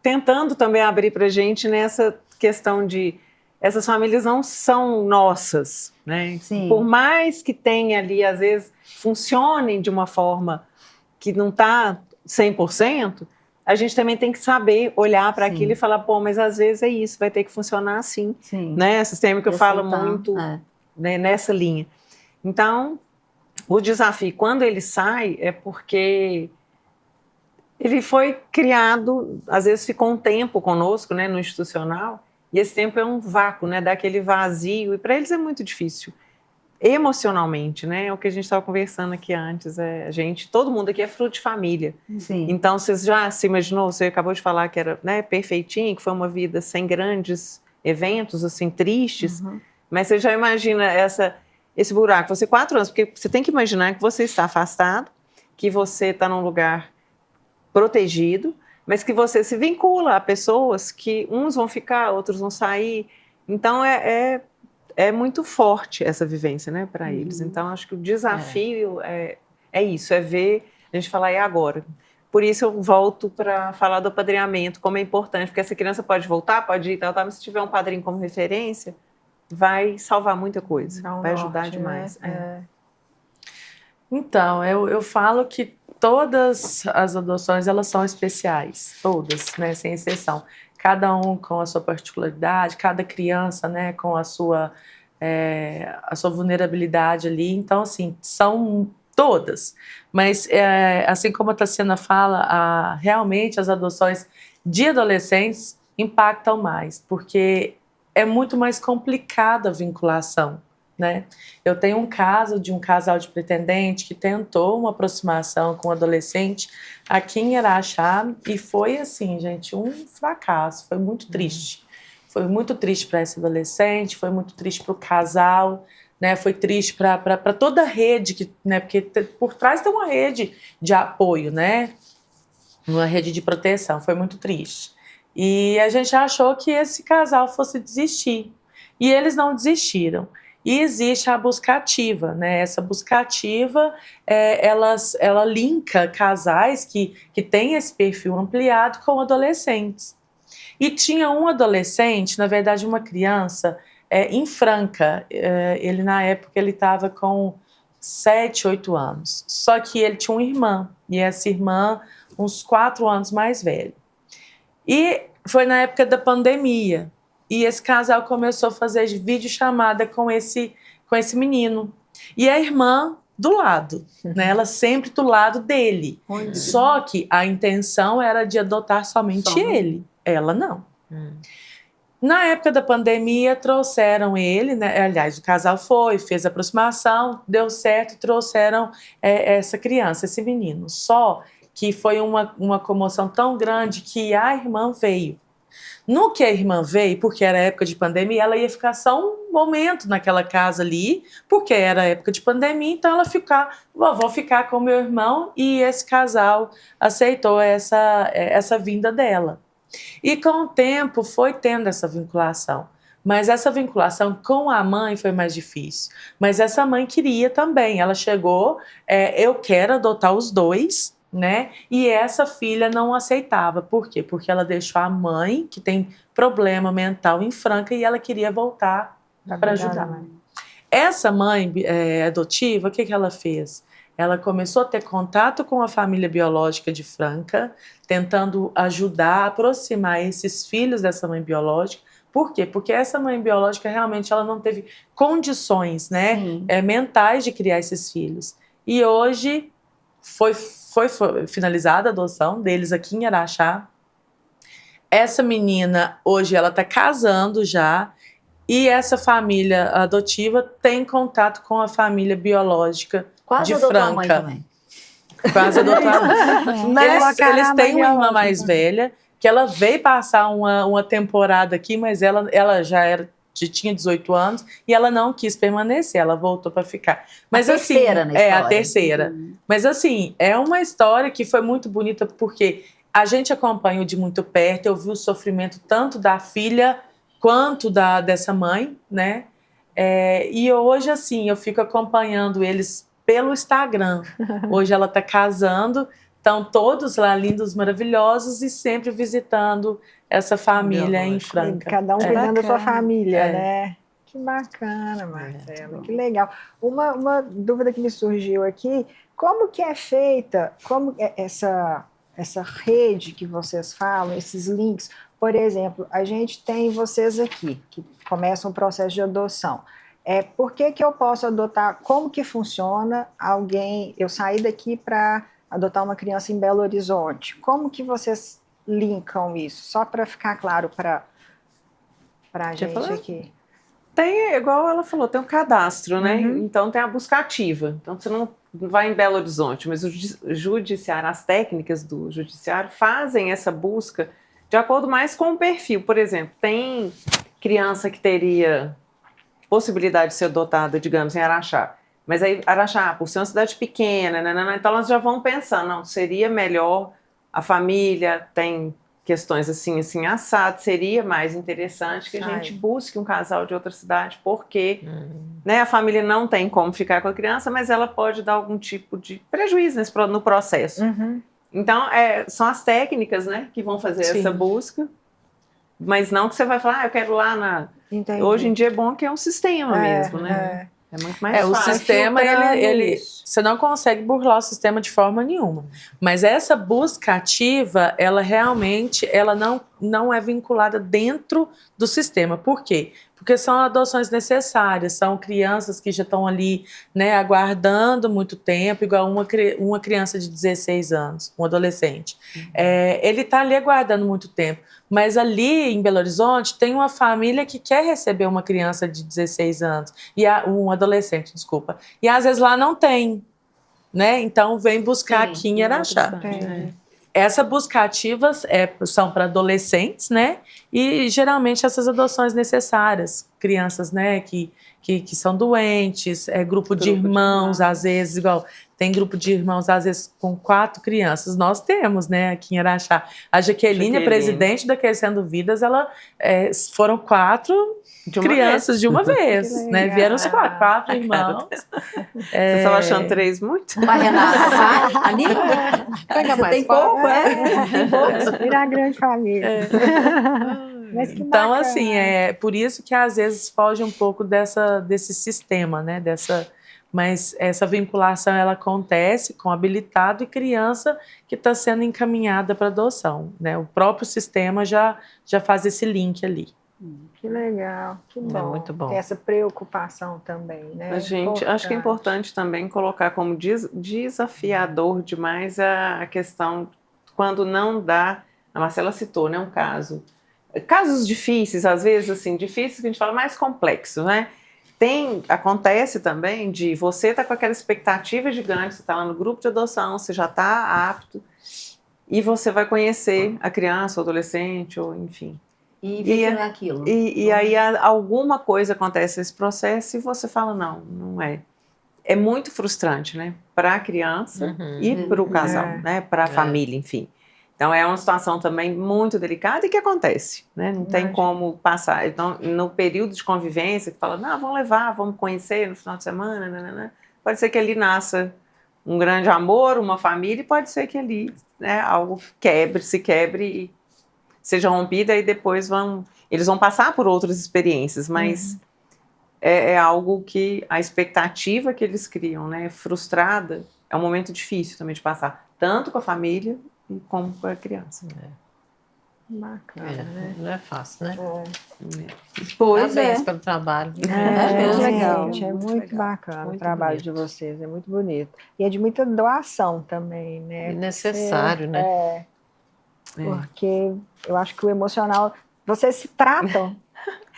tentando também abrir para a gente nessa questão de essas famílias não são nossas, né? Sim. Por mais que tenha ali, às vezes, funcionem de uma forma que não está 100%, a gente também tem que saber olhar para aquilo e falar, pô, mas às vezes é isso, vai ter que funcionar assim. Sim. Né? A sistêmica fala muito né, nessa linha. Então, o desafio, quando ele sai, é porque ele foi criado, às vezes ficou um tempo conosco, né, no institucional, e esse tempo é um vácuo, né, daquele vazio, e para eles é muito difícil. Emocionalmente, né? É o que a gente estava conversando aqui antes. Todo mundo aqui é fruto de família. Sim. Então, você já se imaginou, você acabou de falar que era, né, perfeitinho, que foi uma vida sem grandes eventos, assim, tristes, mas você já imagina esse buraco, você 4 anos, porque você tem que imaginar que você está afastado, que você está num lugar protegido, mas que você se vincula a pessoas que uns vão ficar, outros vão sair. Então, é muito forte essa vivência, né, para eles. Então, acho que o desafio é isso, é ver, a gente falar, e agora? Por isso eu volto para falar do apadrinhamento, como é importante, porque essa criança pode voltar, pode ir, tal, mas se tiver um padrinho como referência, vai salvar muita coisa, vai ajudar demais. Então, eu falo que todas as adoções, elas são especiais, todas, né, sem exceção. cada um com a sua particularidade, cada criança, né, com a sua vulnerabilidade ali. Então, assim, são todas. Mas, assim como a Tassiana fala, realmente as adoções de adolescentes impactam mais, porque é muito mais complicada a vinculação, né? Eu tenho um caso de um casal de pretendente que tentou uma aproximação com um adolescente aqui em Araxá e foi assim, gente, um fracasso, foi muito triste. Foi muito triste para esse adolescente, foi muito triste para o casal, né? Foi triste para toda a rede, né? Porque por trás tem uma rede de apoio, né? Uma rede de proteção, foi muito triste. E a gente achou que esse casal fosse desistir, e eles não desistiram. E existe a busca ativa, né? Essa busca ativa, ela linka casais que têm esse perfil ampliado com adolescentes. E tinha um adolescente, na verdade uma criança, em Franca. Ele na época ele estava com 7, 8 anos. Só que ele tinha uma irmã, e essa irmã uns 4 anos mais velha. E foi na época da pandemia. E esse casal começou a fazer videochamada com esse menino. E a irmã do lado, né? Ela sempre do lado dele. Só que a intenção era de adotar somente ele. Ela não. Na época da pandemia, trouxeram ele, né? Aliás, o casal fez a aproximação, deu certo, e trouxeram essa criança, esse menino. Só que foi uma comoção tão grande que a irmã veio. No que a irmã veio, porque era época de pandemia, ela ia ficar só um momento naquela casa ali, porque era época de pandemia, então ela vou ficar com meu irmão, e esse casal aceitou essa vinda dela. E com o tempo foi tendo essa vinculação. Mas essa vinculação com a mãe foi mais difícil. Mas essa mãe queria também. Ela chegou, eu quero adotar os dois, né? E essa filha não aceitava. Por quê? Porque ela deixou a mãe, que tem problema mental, em Franca, e ela queria voltar para ajudar. Essa mãe adotiva, o que ela fez? Ela começou a ter contato com a família biológica de Franca, tentando ajudar, aproximar esses filhos dessa mãe biológica. Por quê? Porque essa mãe biológica realmente ela não teve condições, né, mentais de criar esses filhos. E hoje foi finalizada a adoção deles aqui em Araxá. Essa menina, hoje, ela está casando já, e essa família adotiva tem contato com a família biológica de Franca. Quase adotou a mãe. Eles têm uma irmã mais velha, que ela veio passar uma temporada aqui, mas ela já tinha 18 anos e ela não quis permanecer, ela voltou para ficar. Mas, a terceira, assim, na história. A terceira. Mas assim, é uma história que foi muito bonita, porque a gente acompanhou de muito perto, eu vi o sofrimento tanto da filha quanto dessa mãe, né? E hoje, assim, eu fico acompanhando eles pelo Instagram. Hoje ela está casando, estão todos lá lindos, maravilhosos, e sempre visitando essa família em Franca. Cada um cuidando da sua família, né? Que bacana, Marcela, que legal. Uma dúvida que me surgiu aqui, como que é feita, como essa rede que vocês falam, esses links? Por exemplo, a gente tem vocês aqui, que começam o processo de adoção. Por que eu posso adotar? Como que funciona eu sair daqui para adotar uma criança em Belo Horizonte? Como que vocês linkam isso? Só para ficar claro para a gente aqui. Tem, igual ela falou, tem um cadastro, né? Então tem a busca ativa. Então você não vai em Belo Horizonte, mas o judiciário, as técnicas do judiciário fazem essa busca de acordo mais com o perfil. Por exemplo, tem criança que teria possibilidade de ser adotada, digamos, em Araxá. Mas aí, Araxá, por ser uma cidade pequena, então elas já vão pensando, não, seria melhor a família, tem questões assim, assado, seria mais interessante que a gente busque um casal de outra cidade, porque né, a família não tem como ficar com a criança, mas ela pode dar algum tipo de prejuízo no processo. Então, são as técnicas, né, que vão fazer essa busca, mas não que você vai falar, eu quero lá na... Entendi. Hoje em dia é bom que é um sistema mesmo, né? É muito mais fácil. O sistema, você não consegue burlar o sistema de forma nenhuma. Mas essa busca ativa, ela realmente, ela não não é vinculada dentro do sistema. Por quê? Porque são adoções necessárias, são crianças que já estão ali, né, aguardando muito tempo, igual uma criança de 16 anos, um adolescente. Ele está ali aguardando muito tempo, mas ali em Belo Horizonte tem uma família que quer receber uma criança de 16 anos, um adolescente, desculpa, e às vezes lá não tem, né? Então vem buscar aqui em Araxá. Essa busca ativas são para adolescentes, né? E geralmente essas adoções necessárias, crianças, né, que são doentes, grupo de irmãos, às vezes, igual tem grupo de irmãos, às vezes, com 4 crianças. Nós temos, né, aqui em Araxá. A Jaqueline, presidente da Crescendo Vidas, foram 4 crianças de uma vez, né? Vieram os 4 irmãos. Vocês estão achando 3 muito? Uma Renata, sabe? Aníbal, você tem pouco, Tem pouco, virar grande família. Mas que então, bacana. assim, por isso que às vezes foge um pouco desse sistema, né? Mas essa vinculação ela acontece com habilitado e criança que está sendo encaminhada para adoção, né? O próprio sistema já faz esse link ali. Que legal, que bom. É muito bom. Ter essa preocupação também, né? Acho que é importante também colocar como desafiador demais a questão quando não dá. A Marcela citou, né, um caso. Casos difíceis, às vezes, assim, difíceis que a gente fala mais complexos, né? Acontece também de você estar com aquela expectativa gigante, você está lá no grupo de adoção, você já está apto, e você vai conhecer a criança, o adolescente, ou enfim. E vê que não é aquilo. E aí alguma coisa acontece nesse processo e você fala, não é. É muito frustrante, né? Para a criança e para o casal, né? Para a família, enfim. Então é uma situação também muito delicada e que acontece, né? Não tem como passar. Então, no período de convivência, que fala, vamos levar, vamos conhecer no final de semana, nanana. Pode ser que ali nasça um grande amor, uma família, e pode ser que ali, né, algo se quebre e seja rompida, e depois eles vão passar por outras experiências, mas é algo que a expectativa que eles criam, né, frustrada, é um momento difícil também de passar, tanto com a família como com a criança. Bacana, né? Não é fácil, né? Pois Parabéns pelo trabalho. Muito legal, gente, é muito legal. bacana Muito o trabalho bonito. de vocês, é muito bonito. E é de muita doação também, né? E necessário, né? Porque eu acho que o emocional, vocês se tratam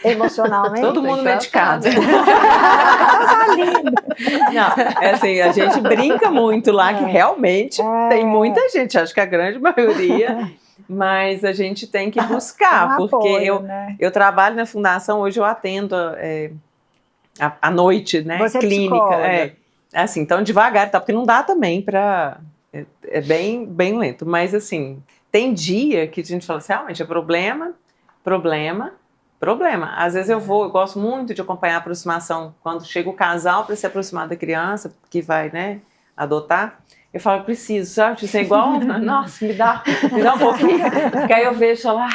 emocionalmente. Todo mundo Tem medicado. Tá lindo. Não, é assim, a gente brinca muito lá, que realmente tem muita gente, acho que a grande maioria, mas a gente tem que buscar, porque apoio, né? eu trabalho na fundação, hoje eu atendo à noite, né, Você é clínica. psicóloga. Assim, então devagar, tá, porque não dá também para... É bem, bem lento, mas assim, tem dia que a gente fala assim, realmente é problema. Às vezes eu gosto muito de acompanhar a aproximação, quando chega o casal para se aproximar da criança, que vai, né, adotar, eu falo, preciso, sabe, tipo, é igual, nossa, me dá um pouquinho, porque aí eu vejo lá,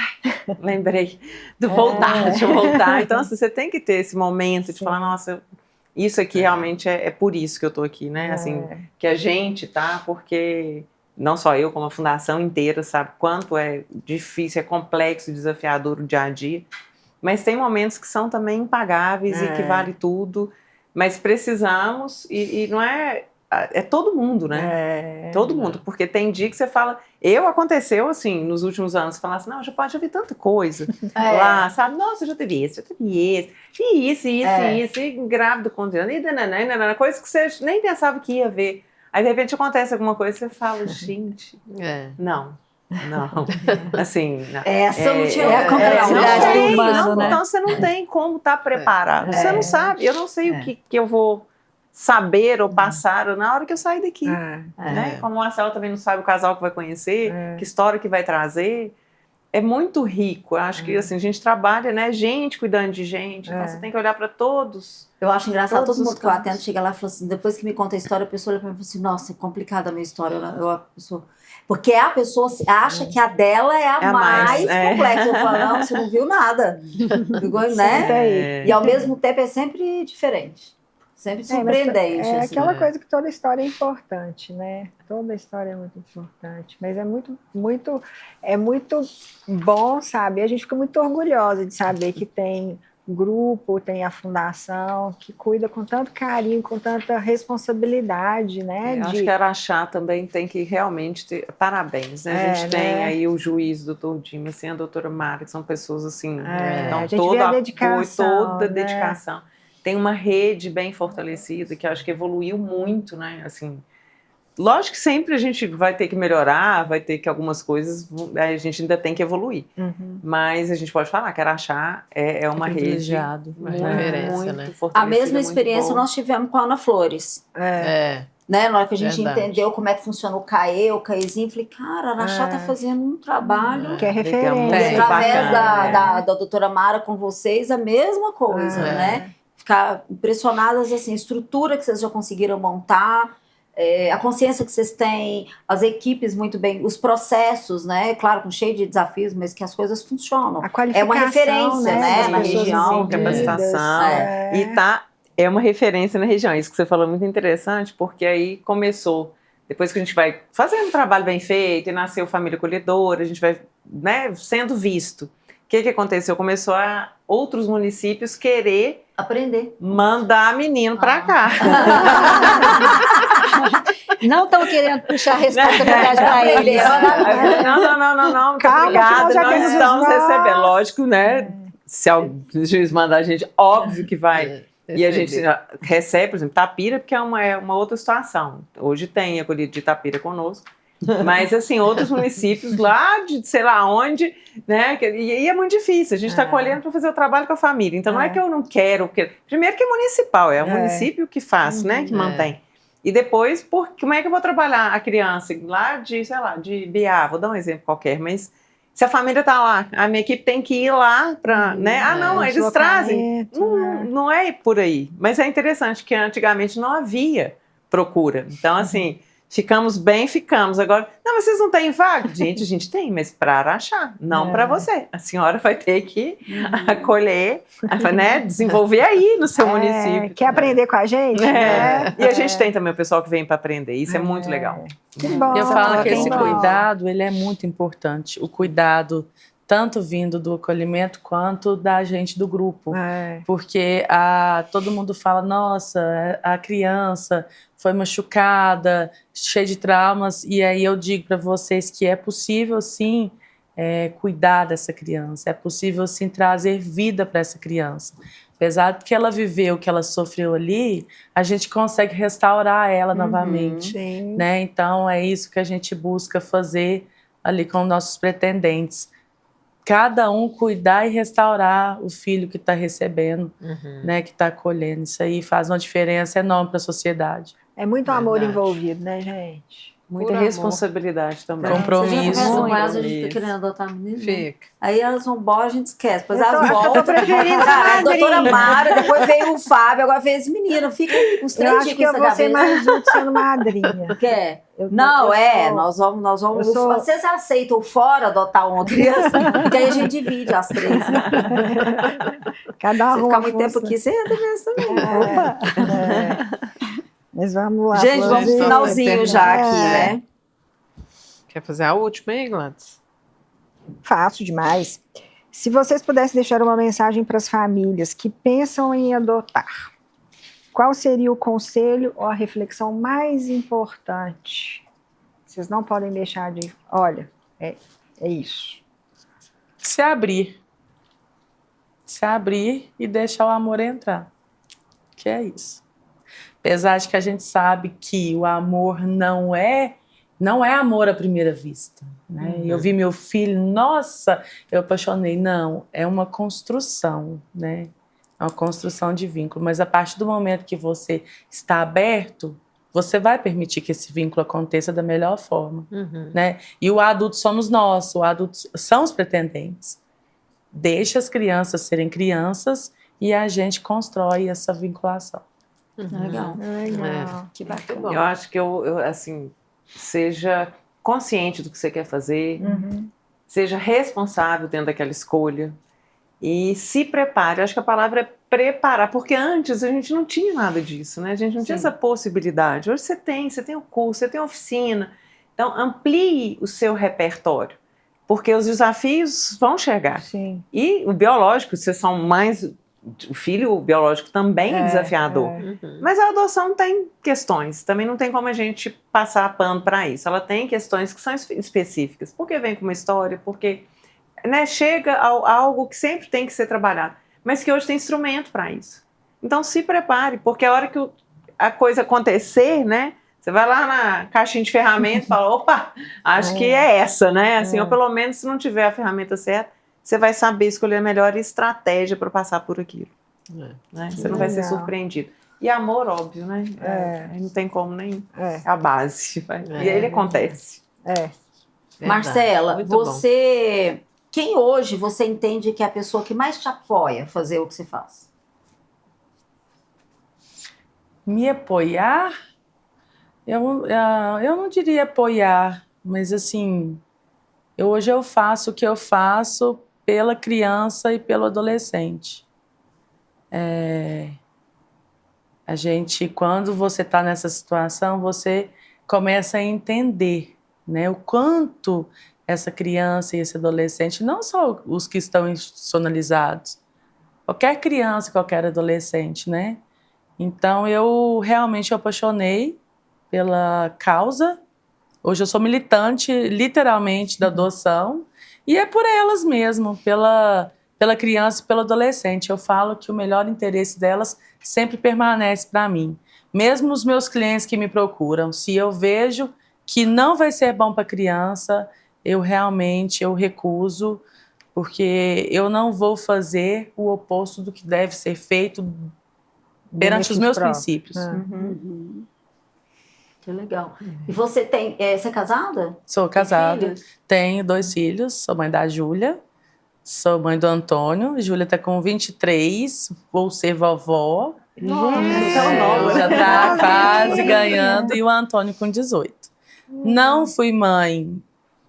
lembrei, deixa eu voltar, então assim, você tem que ter esse momento de falar, nossa, isso aqui realmente é por isso que eu tô aqui, né, assim, que a gente tá, porque não só eu, como a fundação inteira, sabe quanto é difícil, é complexo, desafiador o dia a dia, mas tem momentos que são também impagáveis e que vale tudo, mas precisamos, e não é todo mundo, né? Todo mundo, porque tem dia que você fala, aconteceu assim, nos últimos anos, falar assim, não, já vi tanta coisa lá, sabe? Nossa, já teve esse, e isso, e grávida com e coisas que você nem pensava que ia ver. Aí, de repente, acontece alguma coisa e você fala, gente, não, assim... Essa não tinha a complexidade do humano, né? Então, você não tem como estar preparado. Você não sabe, eu não sei o que eu vou saber ou passar na hora que eu sair daqui. Né? Como o Marcelo também não sabe o casal que vai conhecer, que história que vai trazer. É muito rico. Eu acho que assim, a gente trabalha, né? Gente cuidando de gente. Então, você tem que olhar para todos. Eu acho engraçado, Todos todo mundo que eu os atendo chega lá e fala assim, depois que me conta a história, a pessoa olha pra mim e fala assim, nossa, é complicada a minha história. Porque a pessoa acha que a dela é a mais complexa. Eu falo, não, você não viu nada. Ficou, né? E ao mesmo tempo é sempre diferente. Sempre surpreendente. É assim. aquela coisa que toda história é importante, né? Toda história é muito importante. Mas é muito bom, sabe? A gente fica muito orgulhosa de saber que tem grupo, tem a fundação, que cuida com tanto carinho, com tanta responsabilidade, né? Eu acho que a Araxá também tem que realmente ter parabéns, né? A gente tem aí o juiz, o doutor Dimas, assim, a doutora Mara, que são pessoas assim, que dão todo apoio, toda dedicação. Tem uma rede bem fortalecida, que eu acho que evoluiu muito, né? Assim, lógico que sempre a gente vai ter que melhorar, vai ter que algumas coisas, a gente ainda tem que evoluir. Mas a gente pode falar que a Araxá é uma rede muito fortalecida. A mesma experiência nós tivemos com a Ana Flores. Né? Na hora que a gente entendeu como é que funciona o CAE, o CAEzinho, falei, cara, a Araxá está fazendo um trabalho que é referência. Através da doutora Mara com vocês, a mesma coisa, né? Ficar impressionadas, assim, a estrutura que vocês já conseguiram montar, a consciência que vocês têm, as equipes muito bem, os processos, né? Claro, com cheio de desafios, mas que as coisas funcionam. A qualificação, é uma referência, né? Na região. Capacitação. É uma referência na região. Isso que você falou é muito interessante, porque aí começou, depois que a gente vai fazendo um trabalho bem feito, e nasceu Família Acolhedora, a gente vai, né, sendo visto. O que aconteceu? Começou a outros municípios querer aprender, mandar menino para cá. Não estão querendo puxar a responsabilidade para eles. Não. Obrigada, nós estamos recebendo. Lógico, né? Se o juiz mandar a gente, óbvio que vai. E a gente recebe, por exemplo, Itapira, porque é uma outra situação. Hoje tem acolhido de Itapira conosco. Mas, assim, outros municípios lá de sei lá onde, né? E é muito difícil. A gente está colhendo para fazer o trabalho com a família. Então, não é que eu não quero. Porque, primeiro que é municipal, é o município que faz, né? Que mantém. E depois, como é que eu vou trabalhar a criança lá de, sei lá, de Biá? Vou dar um exemplo qualquer, mas se a família está lá, a minha equipe tem que ir lá para, né? Eles trazem. Não é por aí. Mas é interessante que antigamente não havia procura. Então, assim... Ficamos. Agora, não, mas vocês não têm vaga? Gente, a gente tem, mas para Araxá, não para você. A senhora vai ter que acolher, né, desenvolver aí no seu município. Quer aprender com a gente? Né? E a gente tem também o pessoal que vem para aprender, isso é muito legal. Que bom. Eu falo que esse cuidado, ele é muito importante. O cuidado tanto vindo do acolhimento quanto da gente do grupo. Porque todo mundo fala, nossa, a criança foi machucada, cheia de traumas, e aí eu digo para vocês que é possível, sim, cuidar dessa criança, é possível, sim, trazer vida para essa criança. Apesar de que ela viveu, que ela sofreu ali, a gente consegue restaurar ela novamente. Né? Então, é isso que a gente busca fazer ali com nossos pretendentes. Cada um cuidar e restaurar o filho que está recebendo, né, que está acolhendo. Isso aí faz uma diferença enorme para a sociedade. É muito amor envolvido, né, gente? Muita responsabilidade também. Compromisso. A gente fica querendo adotar menino. Fica. Aí elas vão embora, a gente esquece. Depois elas voltam. A doutora Mara, depois veio o Fábio, agora veio esse menino. Fica uns 3 dias com eu acho que eu vou ser mais útil sendo madrinha. O quê? Nós vamos. Vocês aceitam fora adotar uma criança? Porque aí a gente divide as 3. Cada você ficar muito tempo aqui, você entra nessa também. Mas vamos lá. Gente, vamos pro finalzinho já aqui, né? Quer fazer a última aí, Gladys? Fácil demais. Se vocês pudessem deixar uma mensagem para as famílias que pensam em adotar, qual seria o conselho ou a reflexão mais importante? Vocês não podem deixar de... Olha, é isso. Se abrir. Se abrir e deixar o amor entrar. Que é isso. Apesar de que a gente sabe que o amor não é amor à primeira vista. Né? Eu vi meu filho, nossa, eu apaixonei. Não, é uma construção, né? É uma construção de vínculo. Mas a partir do momento que você está aberto, você vai permitir que esse vínculo aconteça da melhor forma. Né? E o adulto somos nós, o adulto são os pretendentes. Deixa as crianças serem crianças e a gente constrói essa vinculação. Legal. Que bacana. Eu acho que assim, seja consciente do que você quer fazer, seja responsável dentro daquela escolha E se prepare, eu acho que a palavra é preparar, porque antes a gente não tinha nada disso, né? A gente não tinha essa possibilidade. Hoje você tem o curso, você tem a oficina. Então, amplie o seu repertório, porque os desafios vão chegar. Sim. E o biológico, vocês são mães, o filho biológico também é desafiador. Mas a adoção tem questões, também não tem como a gente passar pano para isso. Ela tem questões que são específicas, porque vem com uma história, porque, né, chega a algo que sempre tem que ser trabalhado, mas que hoje tem instrumento para isso. Então se prepare, porque a hora que a coisa acontecer, né, você vai lá na caixinha de ferramentas e fala, opa, acho que é essa, né? Assim, ou pelo menos se não tiver a ferramenta certa, você vai saber escolher a melhor estratégia para passar por aquilo. Né? Você não vai ser surpreendido. E amor, óbvio, né? Não tem como nem. É a base. E aí ele acontece. Marcela, você. Quem hoje você entende que é a pessoa que mais te apoia a fazer o que você faz? Me apoiar? Eu não diria apoiar, mas assim, hoje eu faço o que eu faço pela criança e pelo adolescente. A gente, quando você está nessa situação, você começa a entender, né, o quanto essa criança e esse adolescente, não só os que estão institucionalizados, qualquer criança, qualquer adolescente, né? Então eu realmente me apaixonei pela causa. Hoje eu sou militante, literalmente, da adoção, e é por elas mesmo, pela criança e pelo adolescente. Eu falo que o melhor interesse delas sempre permanece para mim. Mesmo os meus clientes que me procuram, se eu vejo que não vai ser bom para a criança, eu recuso, porque eu não vou fazer o oposto do que deve ser feito perante os meus princípios. Que legal. E você você é casada? Sou casada, tenho 2 filhos, sou mãe da Júlia, sou mãe do Antônio. Júlia está com 23, vou ser vovó. Já está quase ganhando, e o Antônio com 18. Não fui mãe,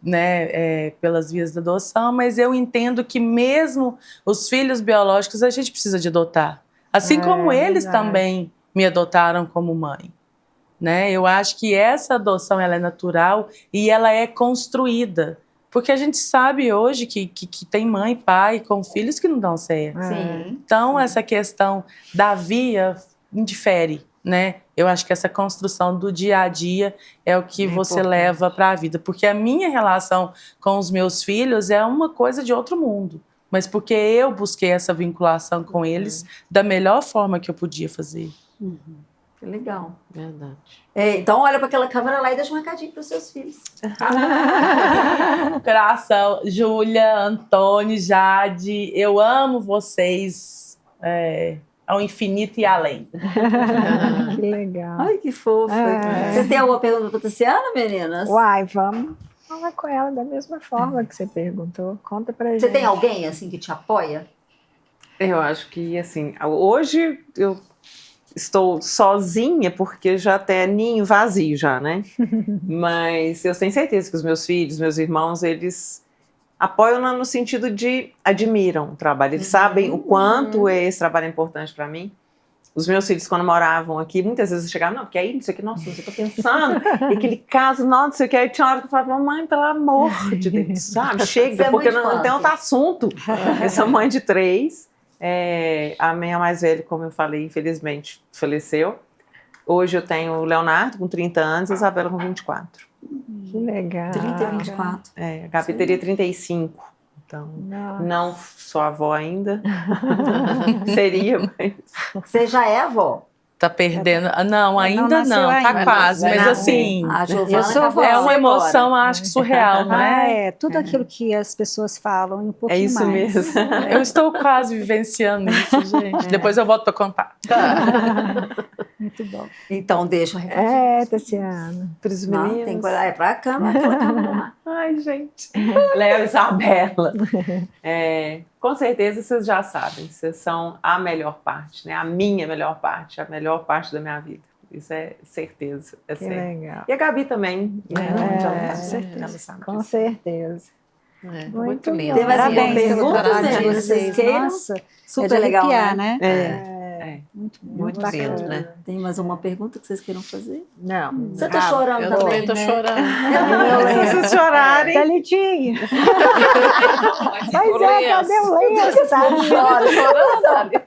né, pelas vias da adoção, mas eu entendo que mesmo os filhos biológicos a gente precisa de adotar. Assim como eles também me adotaram como mãe. Né? Eu acho que essa adoção ela é natural e ela é construída. Porque a gente sabe hoje que tem mãe e pai com filhos que não dão certo. Então, essa questão da via indifere, né? Eu acho que essa construção do dia a dia é o que você leva para a vida. Porque a minha relação com os meus filhos é uma coisa de outro mundo. Mas porque eu busquei essa vinculação com eles da melhor forma que eu podia fazer. Que legal. Verdade. Então olha para aquela câmera lá e deixa um recadinho para os seus filhos. Coração, Júlia, Antônio, Jade, eu amo vocês ao infinito e além. Que legal. Ai, que fofa. Vocês têm alguma pergunta para a Tassiana, meninas? Uai, vamos falar com ela da mesma forma que você perguntou. Conta pra gente. Você tem alguém assim que te apoia? Eu acho que, assim, hoje eu estou sozinha porque já até ninho vazio já, né? Mas eu tenho certeza que os meus filhos, meus irmãos, eles apoiam no sentido de admiram o trabalho. Eles sabem o quanto esse trabalho é importante para mim. Os meus filhos, quando moravam aqui, muitas vezes chegavam, não, porque aí, não sei o que, nossa, eu tô pensando, e aquele caso, não sei o que, aí tinha hora que eu falava, mãe, pelo amor de Deus, sabe, chega, porque não tem outro assunto. Eu sou mãe de 3, a minha mais velha, como eu falei, infelizmente, faleceu. Hoje eu tenho o Leonardo, com 30 anos, e a Isabela, com 24. Que legal. 30 e 24. A Gabi teria 35. Então, não sou avó ainda. Seria, mas... Você já é avó? Tá perdendo. Não, ainda não. Tá ainda. quase. Mas assim, A Giovana é uma emoção, acho que surreal, não é? Tudo aquilo que as pessoas falam e um pouquinho É isso mais. mesmo. Eu estou quase vivenciando isso, gente. Depois eu volto para contar. Muito bom. Então deixa o recado. Tassiana. Para os Não, meninos. tem que olhar para a câmera, aquela câmera lá. Ai, gente. Léo e Isabela. Com certeza vocês já sabem. Vocês são a melhor parte, né? A minha melhor parte, a melhor parte da minha vida. Isso é certeza. É Que certo. legal. E a Gabi também. Né? Com certeza. Muito lindo. Tem mais alguma Parabéns pelo pergunta, trabalho de meninas? Vocês vocês. queiram? Nossa, Super é de legal, arrepiar, né? né? Muito lindo, né? Tem mais alguma pergunta que vocês queiram fazer? Não. Você tá chorando Eu também, também tô né? chorando. Se vocês chorarem. Tá lentinho. Mas cadê o lenço? Tá? Chora, chorando, sabe?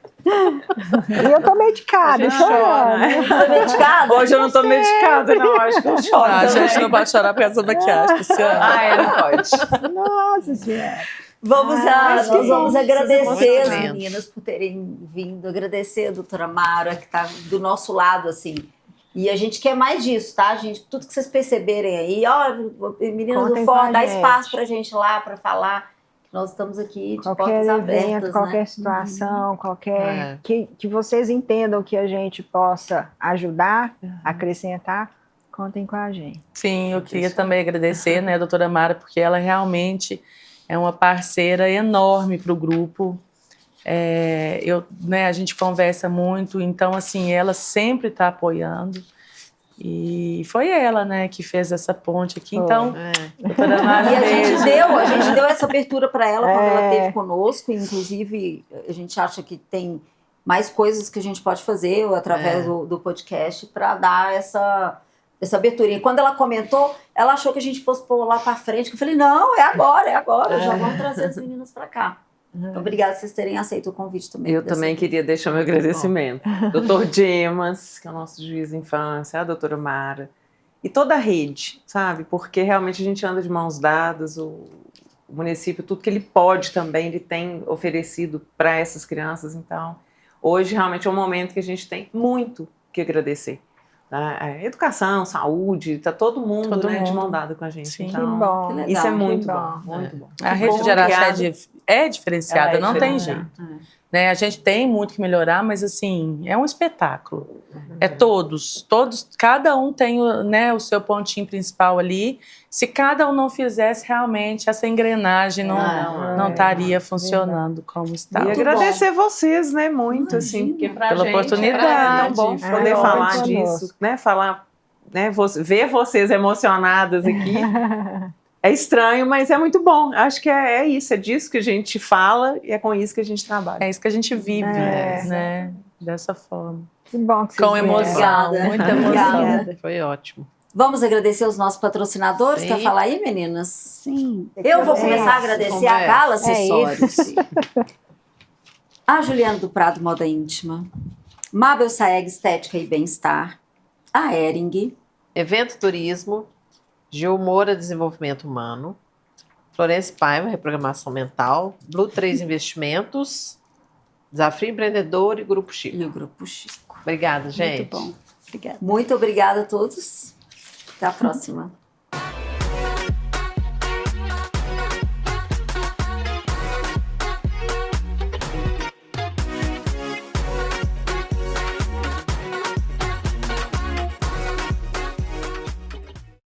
E eu tô medicada, A gente chora, chorando. Você é medicada? Hoje eu não tô medicada, não. Acho que eu choro. A também. gente não pode chorar por causa da maquiagem, Cristiano. Não pode. Nossa Senhora. Vamos mas que nós vamos bom, agradecer as muito lindo. meninas por terem vindo, agradecer a doutora Mara, que está do nosso lado, assim. E a gente quer mais disso, tá, gente? Tudo que vocês perceberem aí, ó, meninas Contem do com a fórum, dá gente. espaço pra gente lá, pra falar. Nós estamos aqui de Qualquer portas evento, abertas, qualquer né? situação, qualquer. É. Que vocês entendam que a gente possa ajudar, acrescentar, contem com a gente. Sim, eu queria também agradecer, né, a doutora Mara, porque ela realmente é uma parceira enorme para o grupo. A gente conversa muito, então, assim, ela sempre está apoiando. E foi ela, né, que fez essa ponte aqui. Então, doutora Mara, E a beijo. gente deu essa abertura para ela quando ela esteve conosco, inclusive a gente acha que tem mais coisas que a gente pode fazer através do podcast para dar essa abertura. E quando ela comentou, ela achou que a gente fosse pôr lá para frente, que eu falei, não, é agora, já vamos trazer as meninas para cá. Então, obrigada por vocês terem aceito o convite também. Eu também queria deixar meu agradecimento. Doutor Dimas, que é o nosso juiz de infância, a doutora Mara, e toda a rede, sabe? Porque realmente a gente anda de mãos dadas, o município, tudo que ele pode também, ele tem oferecido para essas crianças. Então, hoje realmente é um momento que a gente tem muito que agradecer. Tá? Educação, saúde, está todo mundo, de mão dada com a gente. Sim. Então, Que bom. que legal, isso é que muito bom. bom, muito bom. A Que rede bom de Araxá que é diferenciada, Ela é não tem diferenciada. jeito. Né? A gente tem muito que melhorar, mas assim, é um espetáculo. É todos, cada um tem o seu pontinho principal ali. Se cada um não fizesse, realmente essa engrenagem não estaria funcionando como está. E agradecer vocês, né, muito, assim, porque pra Pela gente oportunidade. é tão bom poder É, falar conosco. disso, né, ver vocês emocionadas aqui. É estranho, mas é muito bom. Acho que é isso, é disso que a gente fala e é com isso que a gente trabalha. É isso que a gente vive, né? Dessa forma. Que bom que vocês Com vieram. emoção, Obrigada. muita emoção. Obrigada. Foi ótimo. Vamos agradecer os nossos patrocinadores. Sim. Quer falar aí, meninas? Sim. Eu vou começar a agradecer a Gala Acessórios. A Juliana do Prado Moda Íntima. Mabel Saeg Estética e Bem-Estar. A Ering. Evento Turismo, Gil Moura Desenvolvimento Humano, Florence Paiva Reprogramação Mental, Blue 3 Investimentos, Desafio Empreendedor e Grupo Chico. E o Grupo Chico. Obrigada, gente. Muito bom. Obrigada. Muito obrigada a todos. Até a próxima.